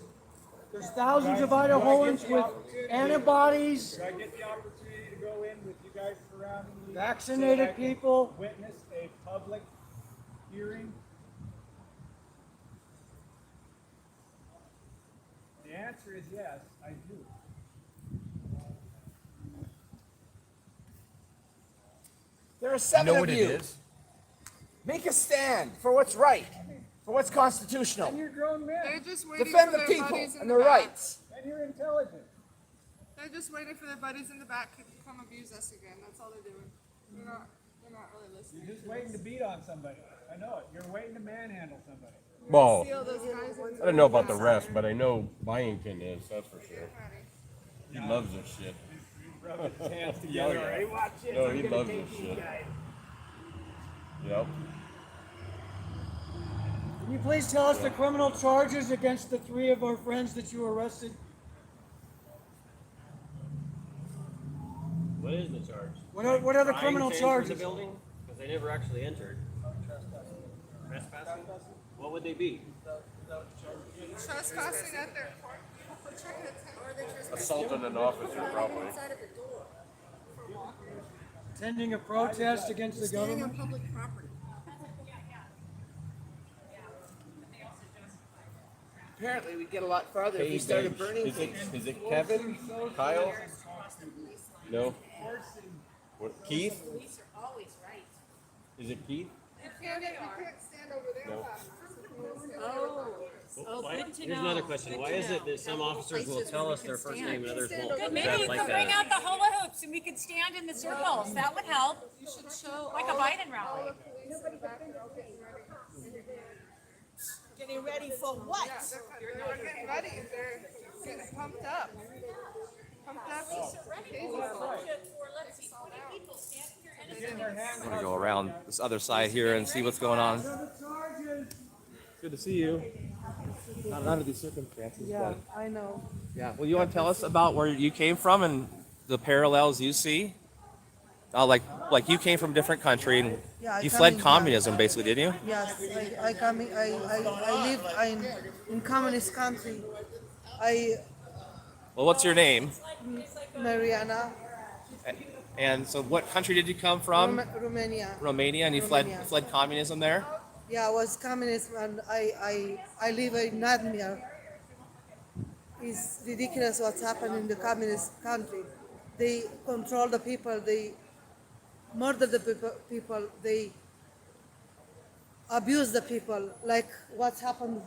There's thousands of Idahoans with antibodies, Do I get the opportunity to go in with you guys surrounding me? vaccinated so that I can people. Witness a public hearing? The answer is yes, I do. There are seven of you. Make a stand for what's right, for what's constitutional. And you're grown men. They're just waiting Defend for the their people buddies in and the their back. rights. And you're intelligent. They're just waiting for their buddies in the back to come abuse us again. That's all they're doing. They're not really listening. You're just waiting to beat on somebody. I know it. You're waiting to manhandle somebody. Well, See all those guys in I don't know about the rest, but I know Byington is, that's for sure. He loves this shit. Rub his hands together. Hey, watch it. No, I'm he gonna loves take this you shit. guys. Yep. Can you please tell us the criminal charges against the three of our friends that you arrested? What is the charge? What are the Trying criminal to enter charges? the building? Because they never actually entered. Trespassing? What would they be? Trespassing at their court. Assaulting an officer, probably. Attending a protest against the Standing on government? public property. Apparently, we'd get a lot farther if we Hey, started Dave, burning is things. it Kevin? Kyle? No. What, Keith? Police are always right. Is it Keith? You can't stand over there. No. Here's another question. Why is it that some officers will tell us their first name and others won't? Good, maybe That's you like could bring a- out the hula hoops and we could stand in the circles. That would help. You should show Like a all Biden rally. the police in the back. They're all getting ready. Getting ready for what? Yeah, they're getting ready. They're getting pumped up. Pumped up. I'm gonna go around this other side here and see what's going on. Good to see you. Not under these circumstances, but I know. yeah. Well, you want to tell us about where you came from and the parallels you see? Like you came from a different country and Yeah, you fled communism, basically, didn't you? Yes, I live in communist country. Well, what's your name? Mariana, And so, what country did you come from? Romania. Romania, and you Romania. fled communism there. Yeah, I was communist and I live in nightmare. It's ridiculous what's happened in the communist country. They control the people, they murder the people, they abuse the people, like what's happened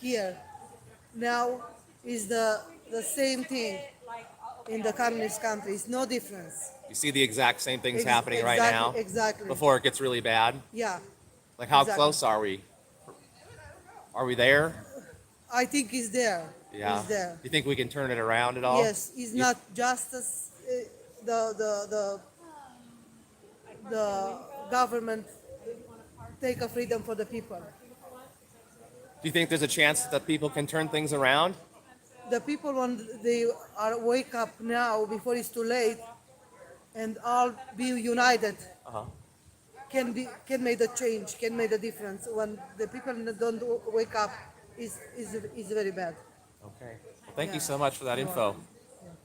here. Now is the same thing in the communist countries, no difference. You see the exact same things Ex- happening right now. exactly. Before it gets really bad. Yeah, Like, how exactly. close are we? Are we there? I think it's there. Yeah. It's there. You think we can turn it around at all? Yes, it's not just as the government take a freedom for the people. Do you think there's a chance that people can turn things around? The people, when they are wake up now before it's too late, and all be united, can make the change, can make the difference. When the people don't wake up, is very bad. Okay. Well, thank you so much for that You're info. welcome.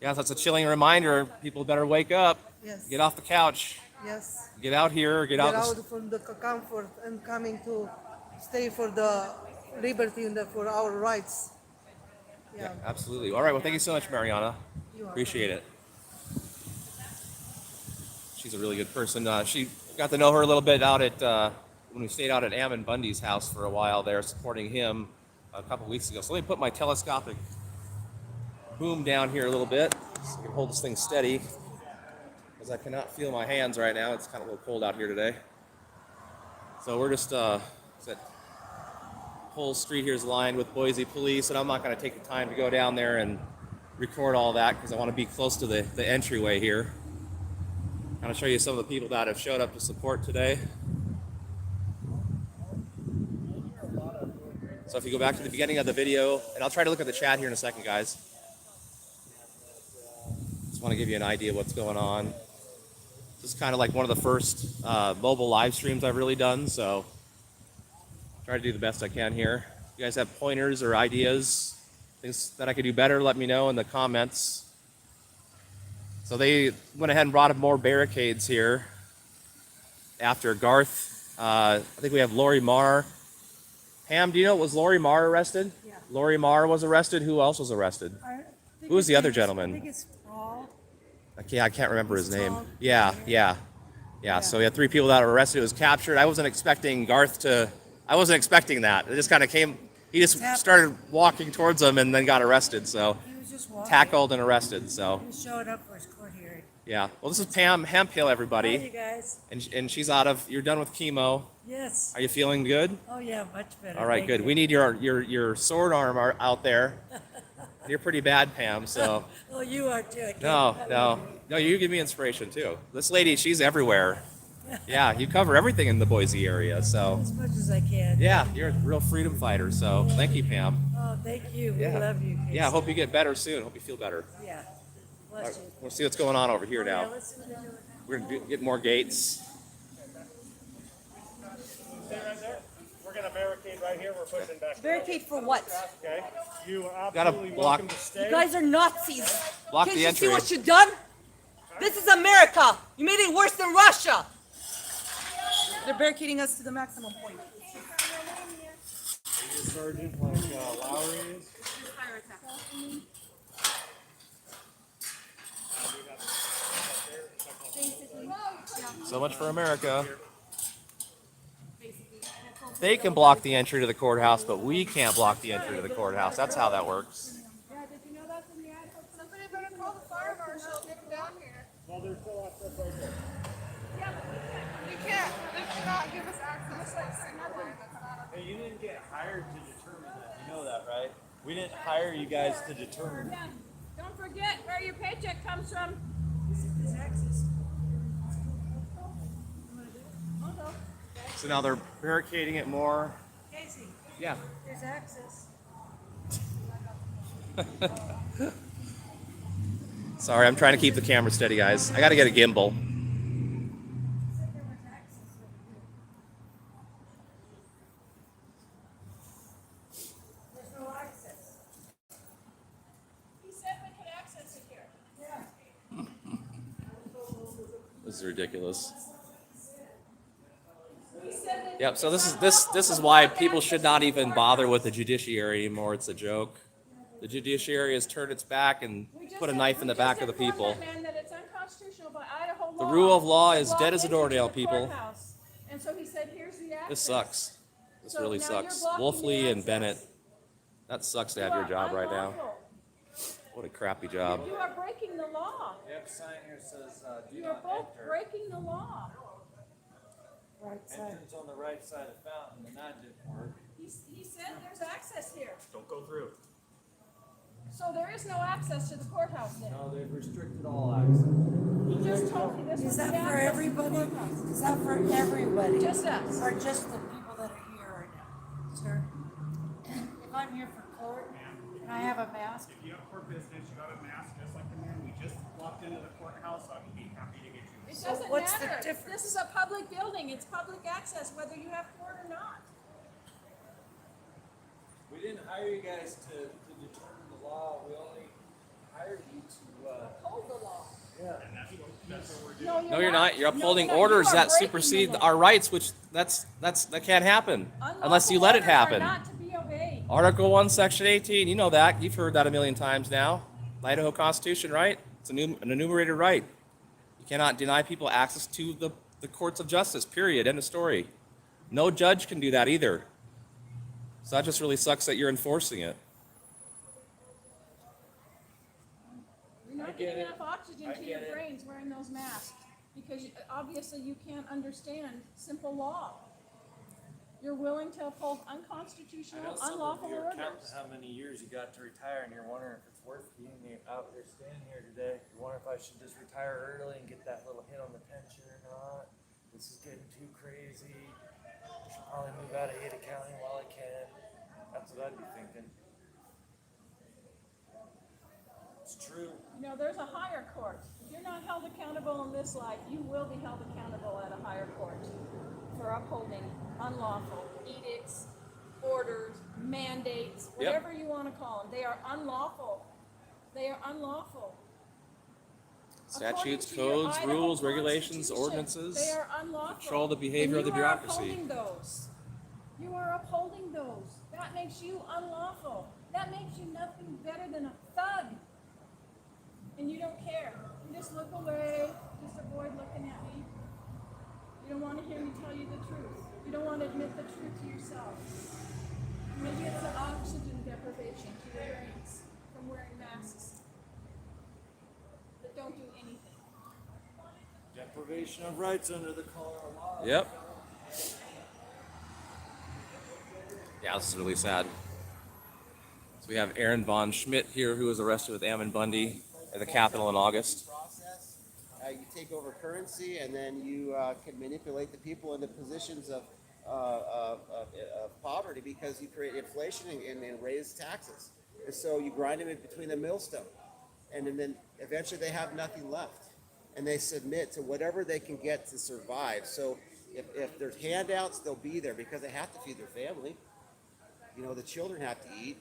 Yeah, that's a chilling reminder. People better wake up. Yes. Get off the couch. Yes. Get out here. Get out. From the comfort and coming to stay for the liberty and for our rights. Yeah, absolutely. All right. Well, thank you so much, Mariana. You're welcome. Appreciate it. She's a really good person. She got to know her a little bit out at when we stayed out at Ammon Bundy's house for a while there, supporting him a couple weeks ago. So let me put my telescopic boom down here a little bit so I can hold this thing steady, because I cannot feel my hands right now. It's kind of a little cold out here today. So we're just that whole street here is lined with Boise police, and I'm not going to take the time to go down there and record all that because I want to be close to the entryway here. I'm going to show you some of the people that have showed up to support today. So if you go back to the beginning of the video, and I'll try to look at the chat here in a second, guys. Just want to give you an idea of what's going on. This is kind of like one of the first mobile live streams I've really done, so try to do the best I can here. If you guys have pointers or ideas, things that I could do better, let me know in the comments. So they went ahead and brought up more barricades here after Garth. I think we have Lori Marr. Pam, do you know, was Lori Marr arrested? Yeah. Lori Marr was arrested. Who else was arrested? Who was the other I gentleman? think it's Paul. I can't remember his name. Yeah. So we had 3 people that were arrested. It was captured. I wasn't expecting Garth to. I wasn't expecting that. It just kind of came. He just started walking towards them and then got arrested. So He was just walking. tackled and arrested. So He showed up for his court hearing. yeah. Well, this is Pam Hemphill, everybody. Hi, you guys. And she's out of. You're done with chemo. Yes. Are you feeling good? Oh yeah, much better. All right, Thank good. you. We need your sword arm out there. You're pretty bad, Pam. So. Oh, you are too. I can't No. You give me inspiration too. This lady, she's everywhere. Yeah, you cover everything in the Boise area. So. As much as I can. Yeah, you're a real freedom fighter. So thank you, Pam. Oh, thank you. We Yeah. love you. Yeah, I hope you get better soon. Hope you feel better. Yeah. All Bless right, you. we'll see what's going on over here Oh, yeah, now. let's see what they're doing. We're gonna get more gates. Stay right there. We're going to barricade right here. We're pushing back. Barricade for what? Okay. You are Gotta absolutely block- welcome to stay. You guys are Nazis. Block Can't the you entry. see what you've done? This is America. You made it worse than Russia. They're barricading us to the maximum point. Sergeant like Lowry is. So much for America. They can block the entry to the courthouse, but we can't block the entry to the courthouse. That's how that works. Somebody better call the fire marshal, get him down here. Well, they're still out there right there. Yeah, but they cannot give us access to a single line. That's not Hey, you didn't get hired to determine that. You know that, right? We didn't hire you guys to determine. Don't forget where your paycheck comes from. There's access. So now they're barricading it more. Casey, Yeah. there's access. Sorry, I'm trying to keep the camera steady, guys. I got to get a gimbal. There's no access. He said we could access it here. This is ridiculous. He said that Yep. So this is why people should not even bother with the judiciary anymore. It's a joke. The judiciary has turned its back and put a knife in the back of the people. that it's unconstitutional by Idaho The law. rule of law is to dead as a walk doornail, into the people. courthouse. And so he said, here's the access. This sucks. This So really now you're sucks. blocking Wolfley the and access. Bennett. That sucks to have your job right now. Unlawful. What a crappy job. You are breaking the law. Yep, sign here says do You are both breaking the law. Right side. Entrance on the right side of Fountain, and that didn't work. He said there's access here. Don't go through. So there is no access to the courthouse then? No, they've restricted all access. You just told me this was Is the that for access to the everybody? courthouse. Is that for everybody? Just us. Or just the people that are here right now? Sir? If I'm here for court, and I have a mask, If you have court business, you got a mask, just like the man we just walked into the courthouse, I'd be happy to get you. It So doesn't what's the matter. difference? This is a public building. It's public access, whether you have court or not. We didn't hire you guys to determine the law. We only hired you to. Hold the law. Yeah. That's what we're doing. No, you're not. You're upholding No, you orders are that breaking supersede the law. our rights, which that can't happen unless you let it happen. Unlawful orders are not to be obeyed. Article 1, Section 18. You know that. You've heard that a million times now. The Idaho Constitution, right? It's an enumerated right. You cannot deny people access to the courts of justice, period. End of story. No judge can do that either. So that just really sucks that you're enforcing it. You're not getting enough oxygen to your brains wearing those masks because obviously you can't understand simple law. You're willing to uphold unconstitutional, unlawful orders. How many years you got to retire, and you're wondering if it's worth being out there standing here today. You wonder if I should just retire early and get that little hit on the pension or not. This is getting too crazy. I should probably move out of Ada County while I can. That's what I'd be thinking. It's true. You know, there's a higher court. If you're not held accountable in this life, you will be held accountable at a higher court for upholding unlawful edicts, orders, mandates, whatever you want to call them. They are unlawful. They are unlawful. Statutes, According to your codes, Idaho rules, regulations, Constitution, ordinances They are unlawful. control the behavior of And the bureaucracy. You are upholding those. You are upholding those. That makes you unlawful. That makes you nothing better than a thug. And you don't care. You just look away, just avoid looking at me. You don't want to hear me tell you the truth. You don't want to admit the truth to yourself. Maybe it's an oxygen deprivation to your brains from wearing masks that don't do anything. Deprivation of rights under the Colorado law. Yep. Yeah, this is really sad. So we have Aaron Von Schmidt here, who was arrested with Ammon Bundy at the Capitol in August. You take over currency, and then you can manipulate the people into positions of poverty because you create inflation and raise taxes. And so you grind them in between the millstone, and then eventually they have nothing left, and they submit to whatever they can get to survive. So if there's handouts, they'll be there because they have to feed their family. You know, the children have to eat,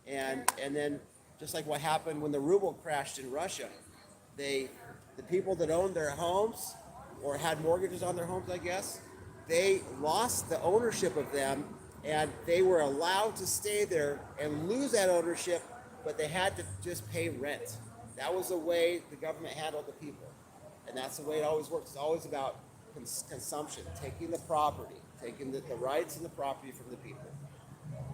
and then just like what happened when the ruble crashed in Russia, the people that owned their homes or had mortgages on their homes, I guess, they lost the ownership of them, and they were allowed to stay there and lose that ownership, but they had to just pay rent. That was the way the government handled the people, and that's the way it always works. It's always about consumption, taking the property, taking the rights and the property from the people.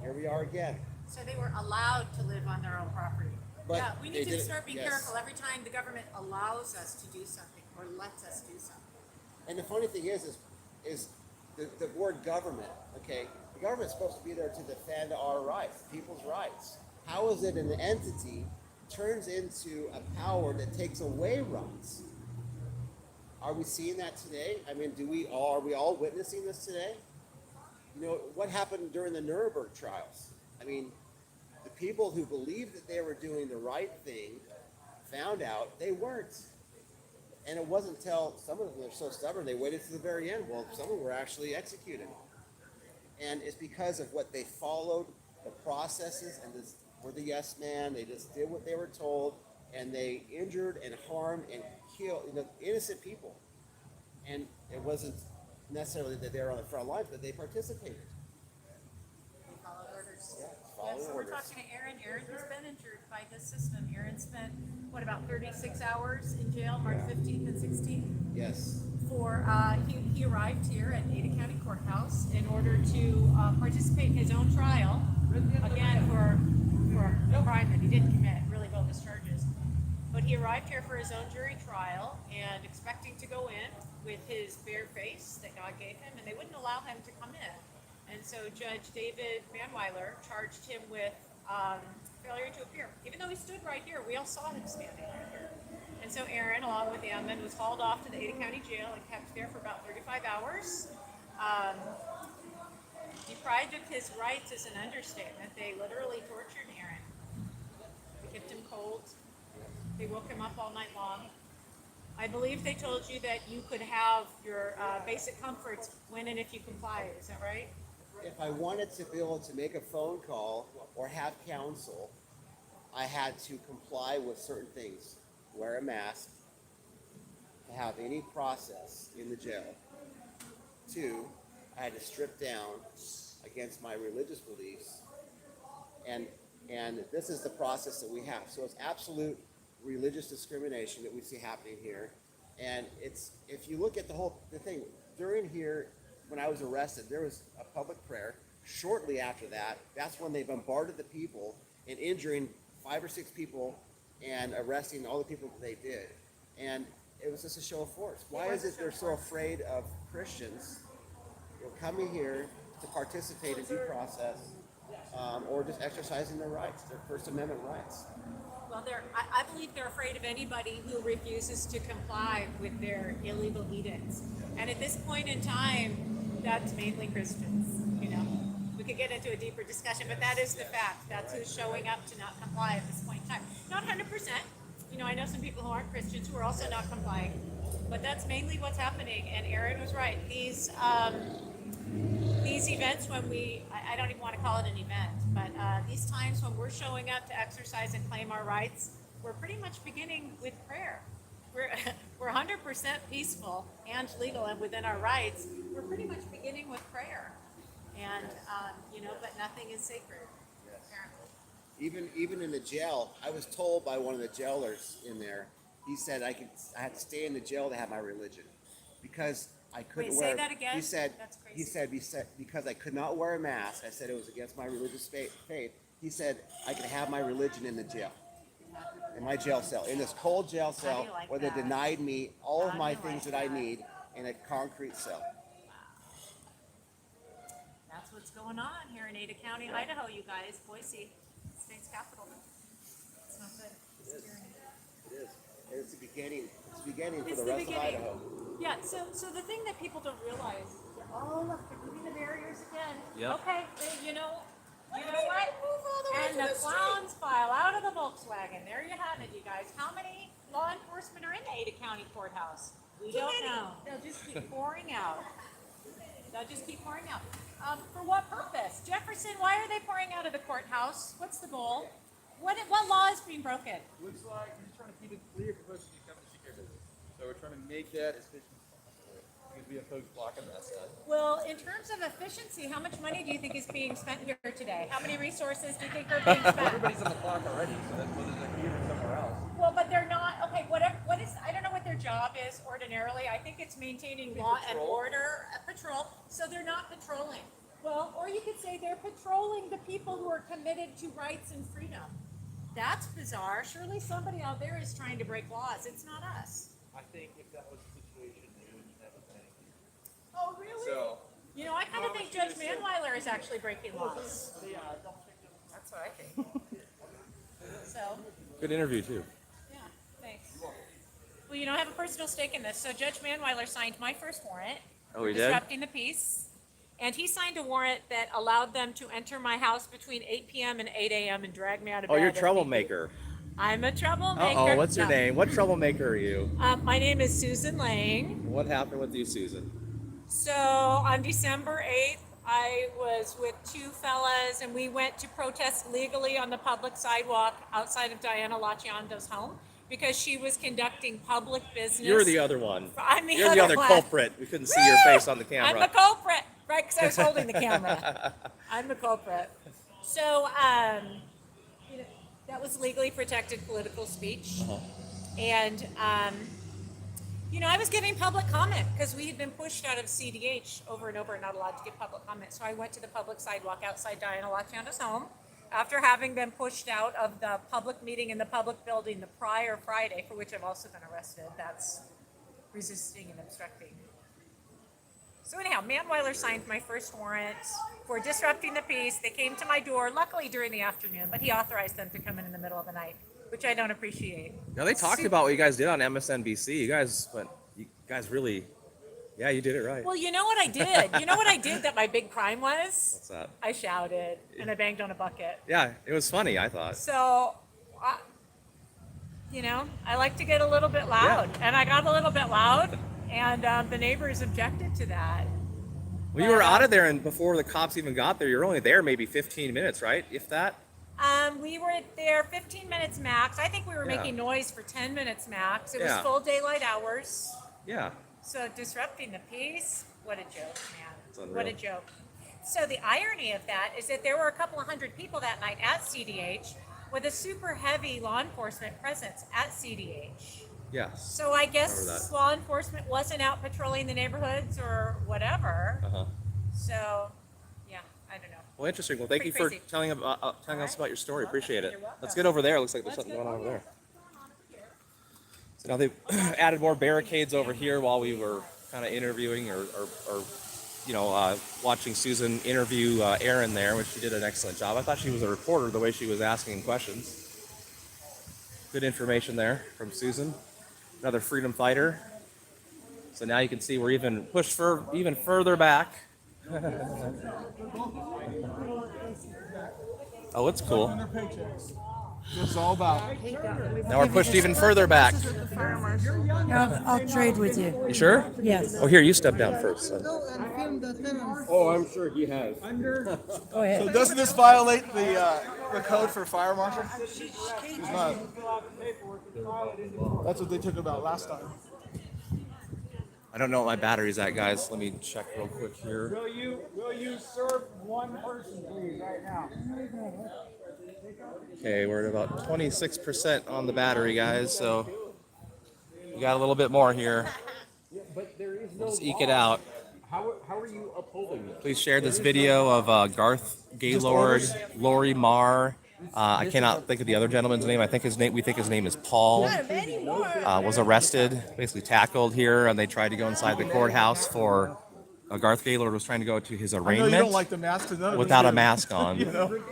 Here we are again. So they were allowed to live on their own property. But yeah, we need they to did- start being yes. careful every time the government allows us to do something or lets us do something. And the funny thing is the word government, okay? The government's supposed to be there to defend our rights, people's rights. How is it an entity turns into a power that takes away rights? Are we seeing that today? I mean, are we all witnessing this today? You know, what happened during the Nuremberg trials? I mean, the people who believed that they were doing the right thing found out they weren't. And it wasn't until some of them are so stubborn, they waited to the very end. Well, some of them were actually executed. And it's because of what they followed, the processes, and this were the yes man. They just did what they were told, and they injured and harmed and killed innocent people. And it wasn't necessarily that they were on the front lines, but they participated. They followed orders. Yeah, So followed we're orders. talking to Aaron. Aaron has been injured by this system. Aaron spent, about 36 hours in jail, March 15th and 16th? Yes. He arrived here at Ada County Courthouse in order to participate in his own trial, again, for a crime that he didn't commit, really bogus charges. But he arrived here for his own jury trial and expecting to go in with his bare face that God gave him, and they wouldn't allow him to come in. And so Judge David Manweiler charged him with failure to appear. Even though he stood right here, we all saw him standing right here. And so Aaron, along with Ammon, was hauled off to the Ada County Jail and kept there for about 35 hours. Deprived of his rights is an understatement. They literally tortured Aaron. They kept him cold. They woke him up all night long. I believe they told you that you could have your basic comforts when and if you comply. Is that right? If I wanted to be able to make a phone call or have counsel, I had to comply with certain things. Wear a mask, to have any process in the jail. 2, I had to strip down against my religious beliefs. And this is the process that we have. So it's absolute religious discrimination that we see happening here. And it's, if you look at the thing, during here, when I was arrested, there was a public prayer. Shortly after that, that's when they bombarded the people and injuring 5 or 6 people and arresting all the people that they did. And it was just a show of force. Why is it they're so afraid of Christians coming here to participate in due process or just exercising their rights, their First Amendment rights? Well, I believe they're afraid of anybody who refuses to comply with their illegal edicts. And at this point in time, that's mainly Christians, you know. We could get into a deeper discussion, but that is the fact. That's who's showing up to not comply at this point in time. Not 100%. You know, I know some people who aren't Christians who are also not complying. But that's mainly what's happening. And Aaron was right. These events when I don't even want to call it an event, but these times when we're showing up to exercise and claim our rights, we're pretty much beginning with prayer. We're 100% peaceful and legal and within our rights. We're pretty much beginning with prayer. And, you know, but nothing is sacred, apparently. Even in the jail, I was told by one of the jailers in there, he said I had to stay in the jail to have my religion because I couldn't Wait, wear. say that again? That's crazy. He said because I could not wear a mask. I said it was against my religious faith. He said I could have my religion in the jail, in my jail cell, in this cold jail cell where they denied me all of my things that I need in a concrete cell. That's what's going on here in Ada County, Idaho, you guys. Boise, state's capital. It's not good. It's tyranny. It is. And it's the beginning. It's the beginning for It's the the rest beginning. of Idaho. Yeah, so the thing that people don't realize, oh look, they're moving the barriers again. Yep. Okay, you know what? And the clowns file out of the Volkswagen. There you have it, you guys. How many law enforcement are in the Ada County Courthouse? We don't know. They'll just keep pouring out. For what purpose? Jefferson, why are they pouring out of the courthouse? What's the goal? What law is being broken? Looks like we're trying to keep it clear for folks to come to secure business. So we're trying to make that as efficient as possible. Because we have folks blocking that side. Well, in terms of efficiency, how much money do you think is being spent here today? How many resources do you think are being spent? Everybody's on the clock already, so that's whether they're here or somewhere else. Well, but they're not, okay, what is, I don't know what their job is ordinarily. I think it's maintaining law and order, patrol, so they're not patrolling. Well, or you could say they're patrolling the people who are committed to rights and freedom. That's bizarre. Surely somebody out there is trying to break laws. It's not us. I think if that was the situation, they wouldn't have a thing. Oh, really? So, you know, I kind of think Judge Manweiler is actually breaking laws. That's what I think. So. Good interview, too. Yeah, thanks. Well, you know, I have a personal stake in this. So Judge Manweiler signed my first warrant. Oh, he did? Disrupting the peace. And he signed a warrant that allowed them to enter my house between 8 p.m. and 8 a.m. and drag me out of bed. Oh, you're a troublemaker. I'm a troublemaker. Uh-oh, what's your No. name? What troublemaker are you? My name is Susan Lang. What happened with you, Susan? So on December 8th, I was with 2 fellas, and we went to protest legally on the public sidewalk outside of Diana Lacciando's home because she was conducting public business. You're the other one. I'm the You're other the other one. culprit. We couldn't see your face on the camera. I'm the culprit, right? Because I was holding the camera. I'm the culprit. So, you know, that was legally protected political speech. Uh-huh. And, you know, I was giving public comment because we had been pushed out of CDH over and over and not allowed to give public comment. So I went to the public sidewalk outside Diana Lacciando's home after having been pushed out of the public meeting in the public building the prior Friday, for which I've also been arrested. That's resisting and obstructing. So anyhow, Manweiler signed my first warrant for disrupting the peace. They came to my door, luckily during the afternoon, but he authorized them to come in the middle of the night, which I don't appreciate. Now they talked about what you guys did on MSNBC. You guys really, yeah, you did it right. Well, you know what I did? You know what I did that my big crime was? What's that? I shouted and I banged on a bucket. Yeah, it was funny, I thought. So, I like to get a little bit loud, and I got a little bit loud, and the neighbors objected to that. Well, you were out of there, and before the cops even got there, you were only there maybe 15 minutes, right? If that? We were there 15 minutes max. I think we were Yeah. making noise for 10 minutes max. It was Yeah. full daylight hours. Yeah. So disrupting the peace, what a joke, It's man. unreal. What a joke. So the irony of that is that there were a couple of hundred people that night at CDH with a super heavy law enforcement presence at CDH. Yes. So I guess Remember that. law enforcement wasn't out patrolling the neighborhoods or whatever. Uh-huh. So, yeah, I don't know. Well, interesting. Well, thank you Pretty for crazy. telling us about your story. Appreciate it. Let's get over there. Looks like there's something going on over there. So now they've added more barricades over here while we were kind of interviewing or watching Susan interview Aaron there, which she did an excellent job. I thought she was a reporter the way she was asking questions. Good information there from Susan. Another freedom fighter. So now you can see we're even pushed even further back. Oh, it's cool. It's all about. Now we're pushed even further back. I'll trade with you. You sure? Yes. Oh, here, you step down first. So. Oh, I'm sure he has. Go ahead. So doesn't this violate the code for fire marshal? It's not. That's what they took about last time. I don't know what my battery's at, guys. Let me check real quick here. Will you serve one person, please, right now? Okay, we're at about 26% on the battery, guys. So we got a little bit more here. But there is We'll just eke it out. How are you upholding this? Please share this video of Garth Gaylord, Lori Marr. I cannot think of the other gentleman's name. We think his name is Paul. Was arrested, basically tackled here, and they tried to go inside the courthouse for. Garth Gaylord was trying to go to his I know arraignment you don't like the mask without a mask on.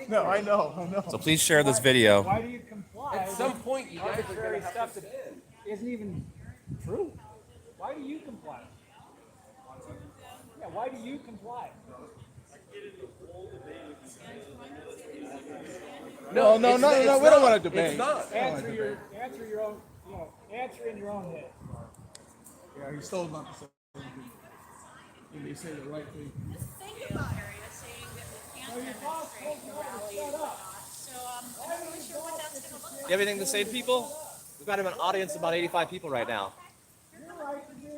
No, I know. So please share this video. Why do you comply? At some point, you guys are arbitrary gonna have stuff to that isn't even true. Why do you comply? Yeah, why do you comply? No, we don't want to debate. It's not. Answer your own. Answer in your own head. Yeah, he's still not the same. When they say the right thing. Think about area saying that we can't demonstrate and rally and whatnot. So I'm not really sure what that's going to look like. You have anything to say to people? We've got an audience of about 85 people right now.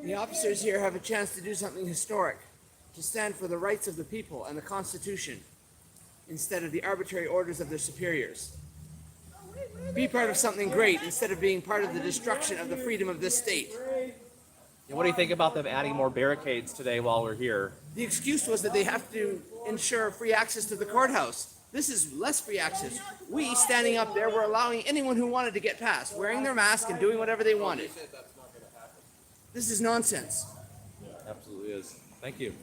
The officers here have a chance to do something historic, to stand for the rights of the people and the Constitution, instead of the arbitrary orders of their superiors. Be part of something great instead of being part of the destruction of the freedom of this state. And what do you think about them adding more barricades today while we're here? The excuse was that they have to ensure free access to the courthouse. This is less free access. We, standing up there, were allowing anyone who wanted to get past, wearing their mask and doing whatever they wanted. This is nonsense. Absolutely is. Thank you.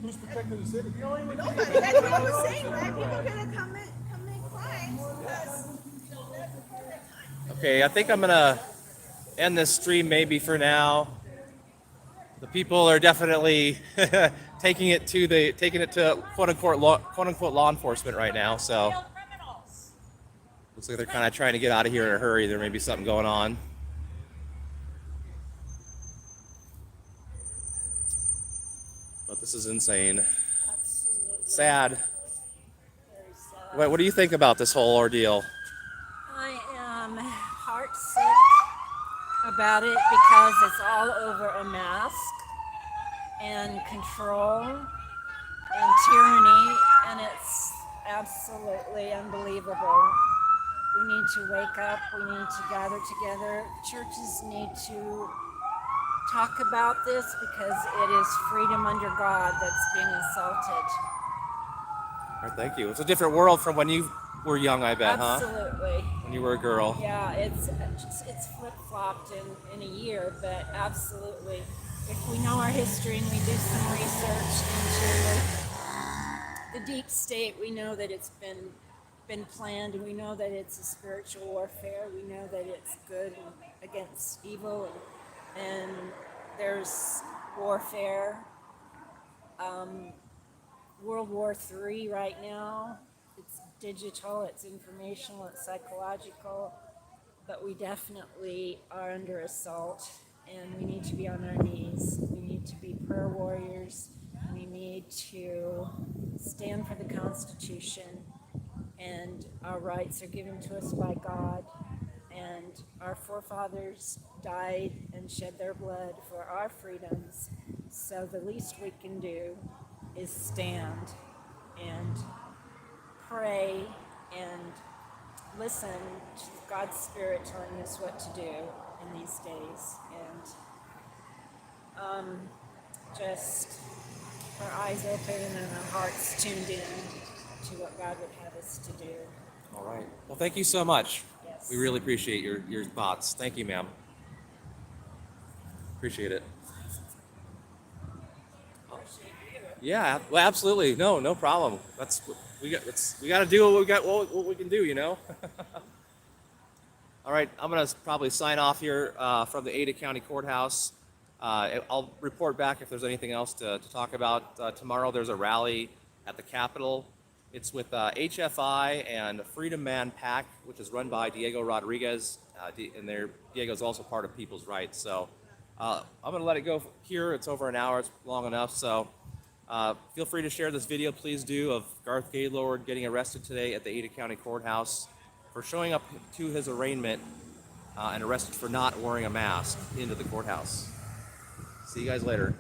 Who's protecting the city? Nobody. That's what I was saying, right? People are gonna commit crimes because Okay, I think I'm gonna end this stream maybe for now. The people are definitely taking it to quote unquote law enforcement right now. So looks like they're kind of trying to get out of here in a hurry. There may be something going on. But this is insane. Sad. What do you think about this whole ordeal? I am heartsick about it because it's all over a mask and control and tyranny, and it's absolutely unbelievable. We need to wake up, we need to gather together. Churches need to talk about this because it is freedom under God that's being assaulted. All right, thank you. It's a different world from when you were young, I bet, huh? Absolutely. When you were a girl. Yeah, it's flip flopped in a year, but absolutely. If we know our history and we do some research into the deep state, we know that it's been planned, and we know that it's a spiritual warfare. We know that it's good against evil, and there's warfare. World War III right now. It's digital, it's informational, it's psychological, but we definitely are under assault, and we need to be on our knees. We need to be prayer warriors. We need to stand for the Constitution, and our rights are given to us by God, and our forefathers died and shed their blood for our freedoms. So the least we can do is stand and pray and listen to God's Spirit telling us what to do in these days, and just our eyes open and our hearts tuned in to what God would have us to do. All right. Well, thank you so much. Yes. We really appreciate your thoughts. Thank you, ma'am. Appreciate it. Yeah, well, absolutely. No problem. We got to do what we can do, you know. All right, I'm gonna probably sign off here from the Ada County Courthouse. I'll report back if there's anything else to talk about. Tomorrow there's a rally at the Capitol. It's with HFI and Freedom Man PAC, which is run by Diego Rodriguez, and Diego's also part of People's Rights. So I'm gonna let it go here. It's over an hour. It's long enough. So feel free to share this video, please do, of Garth Gaylord getting arrested today at the Ada County Courthouse for showing up to his arraignment and arrested for not wearing a mask into the courthouse. See you guys later.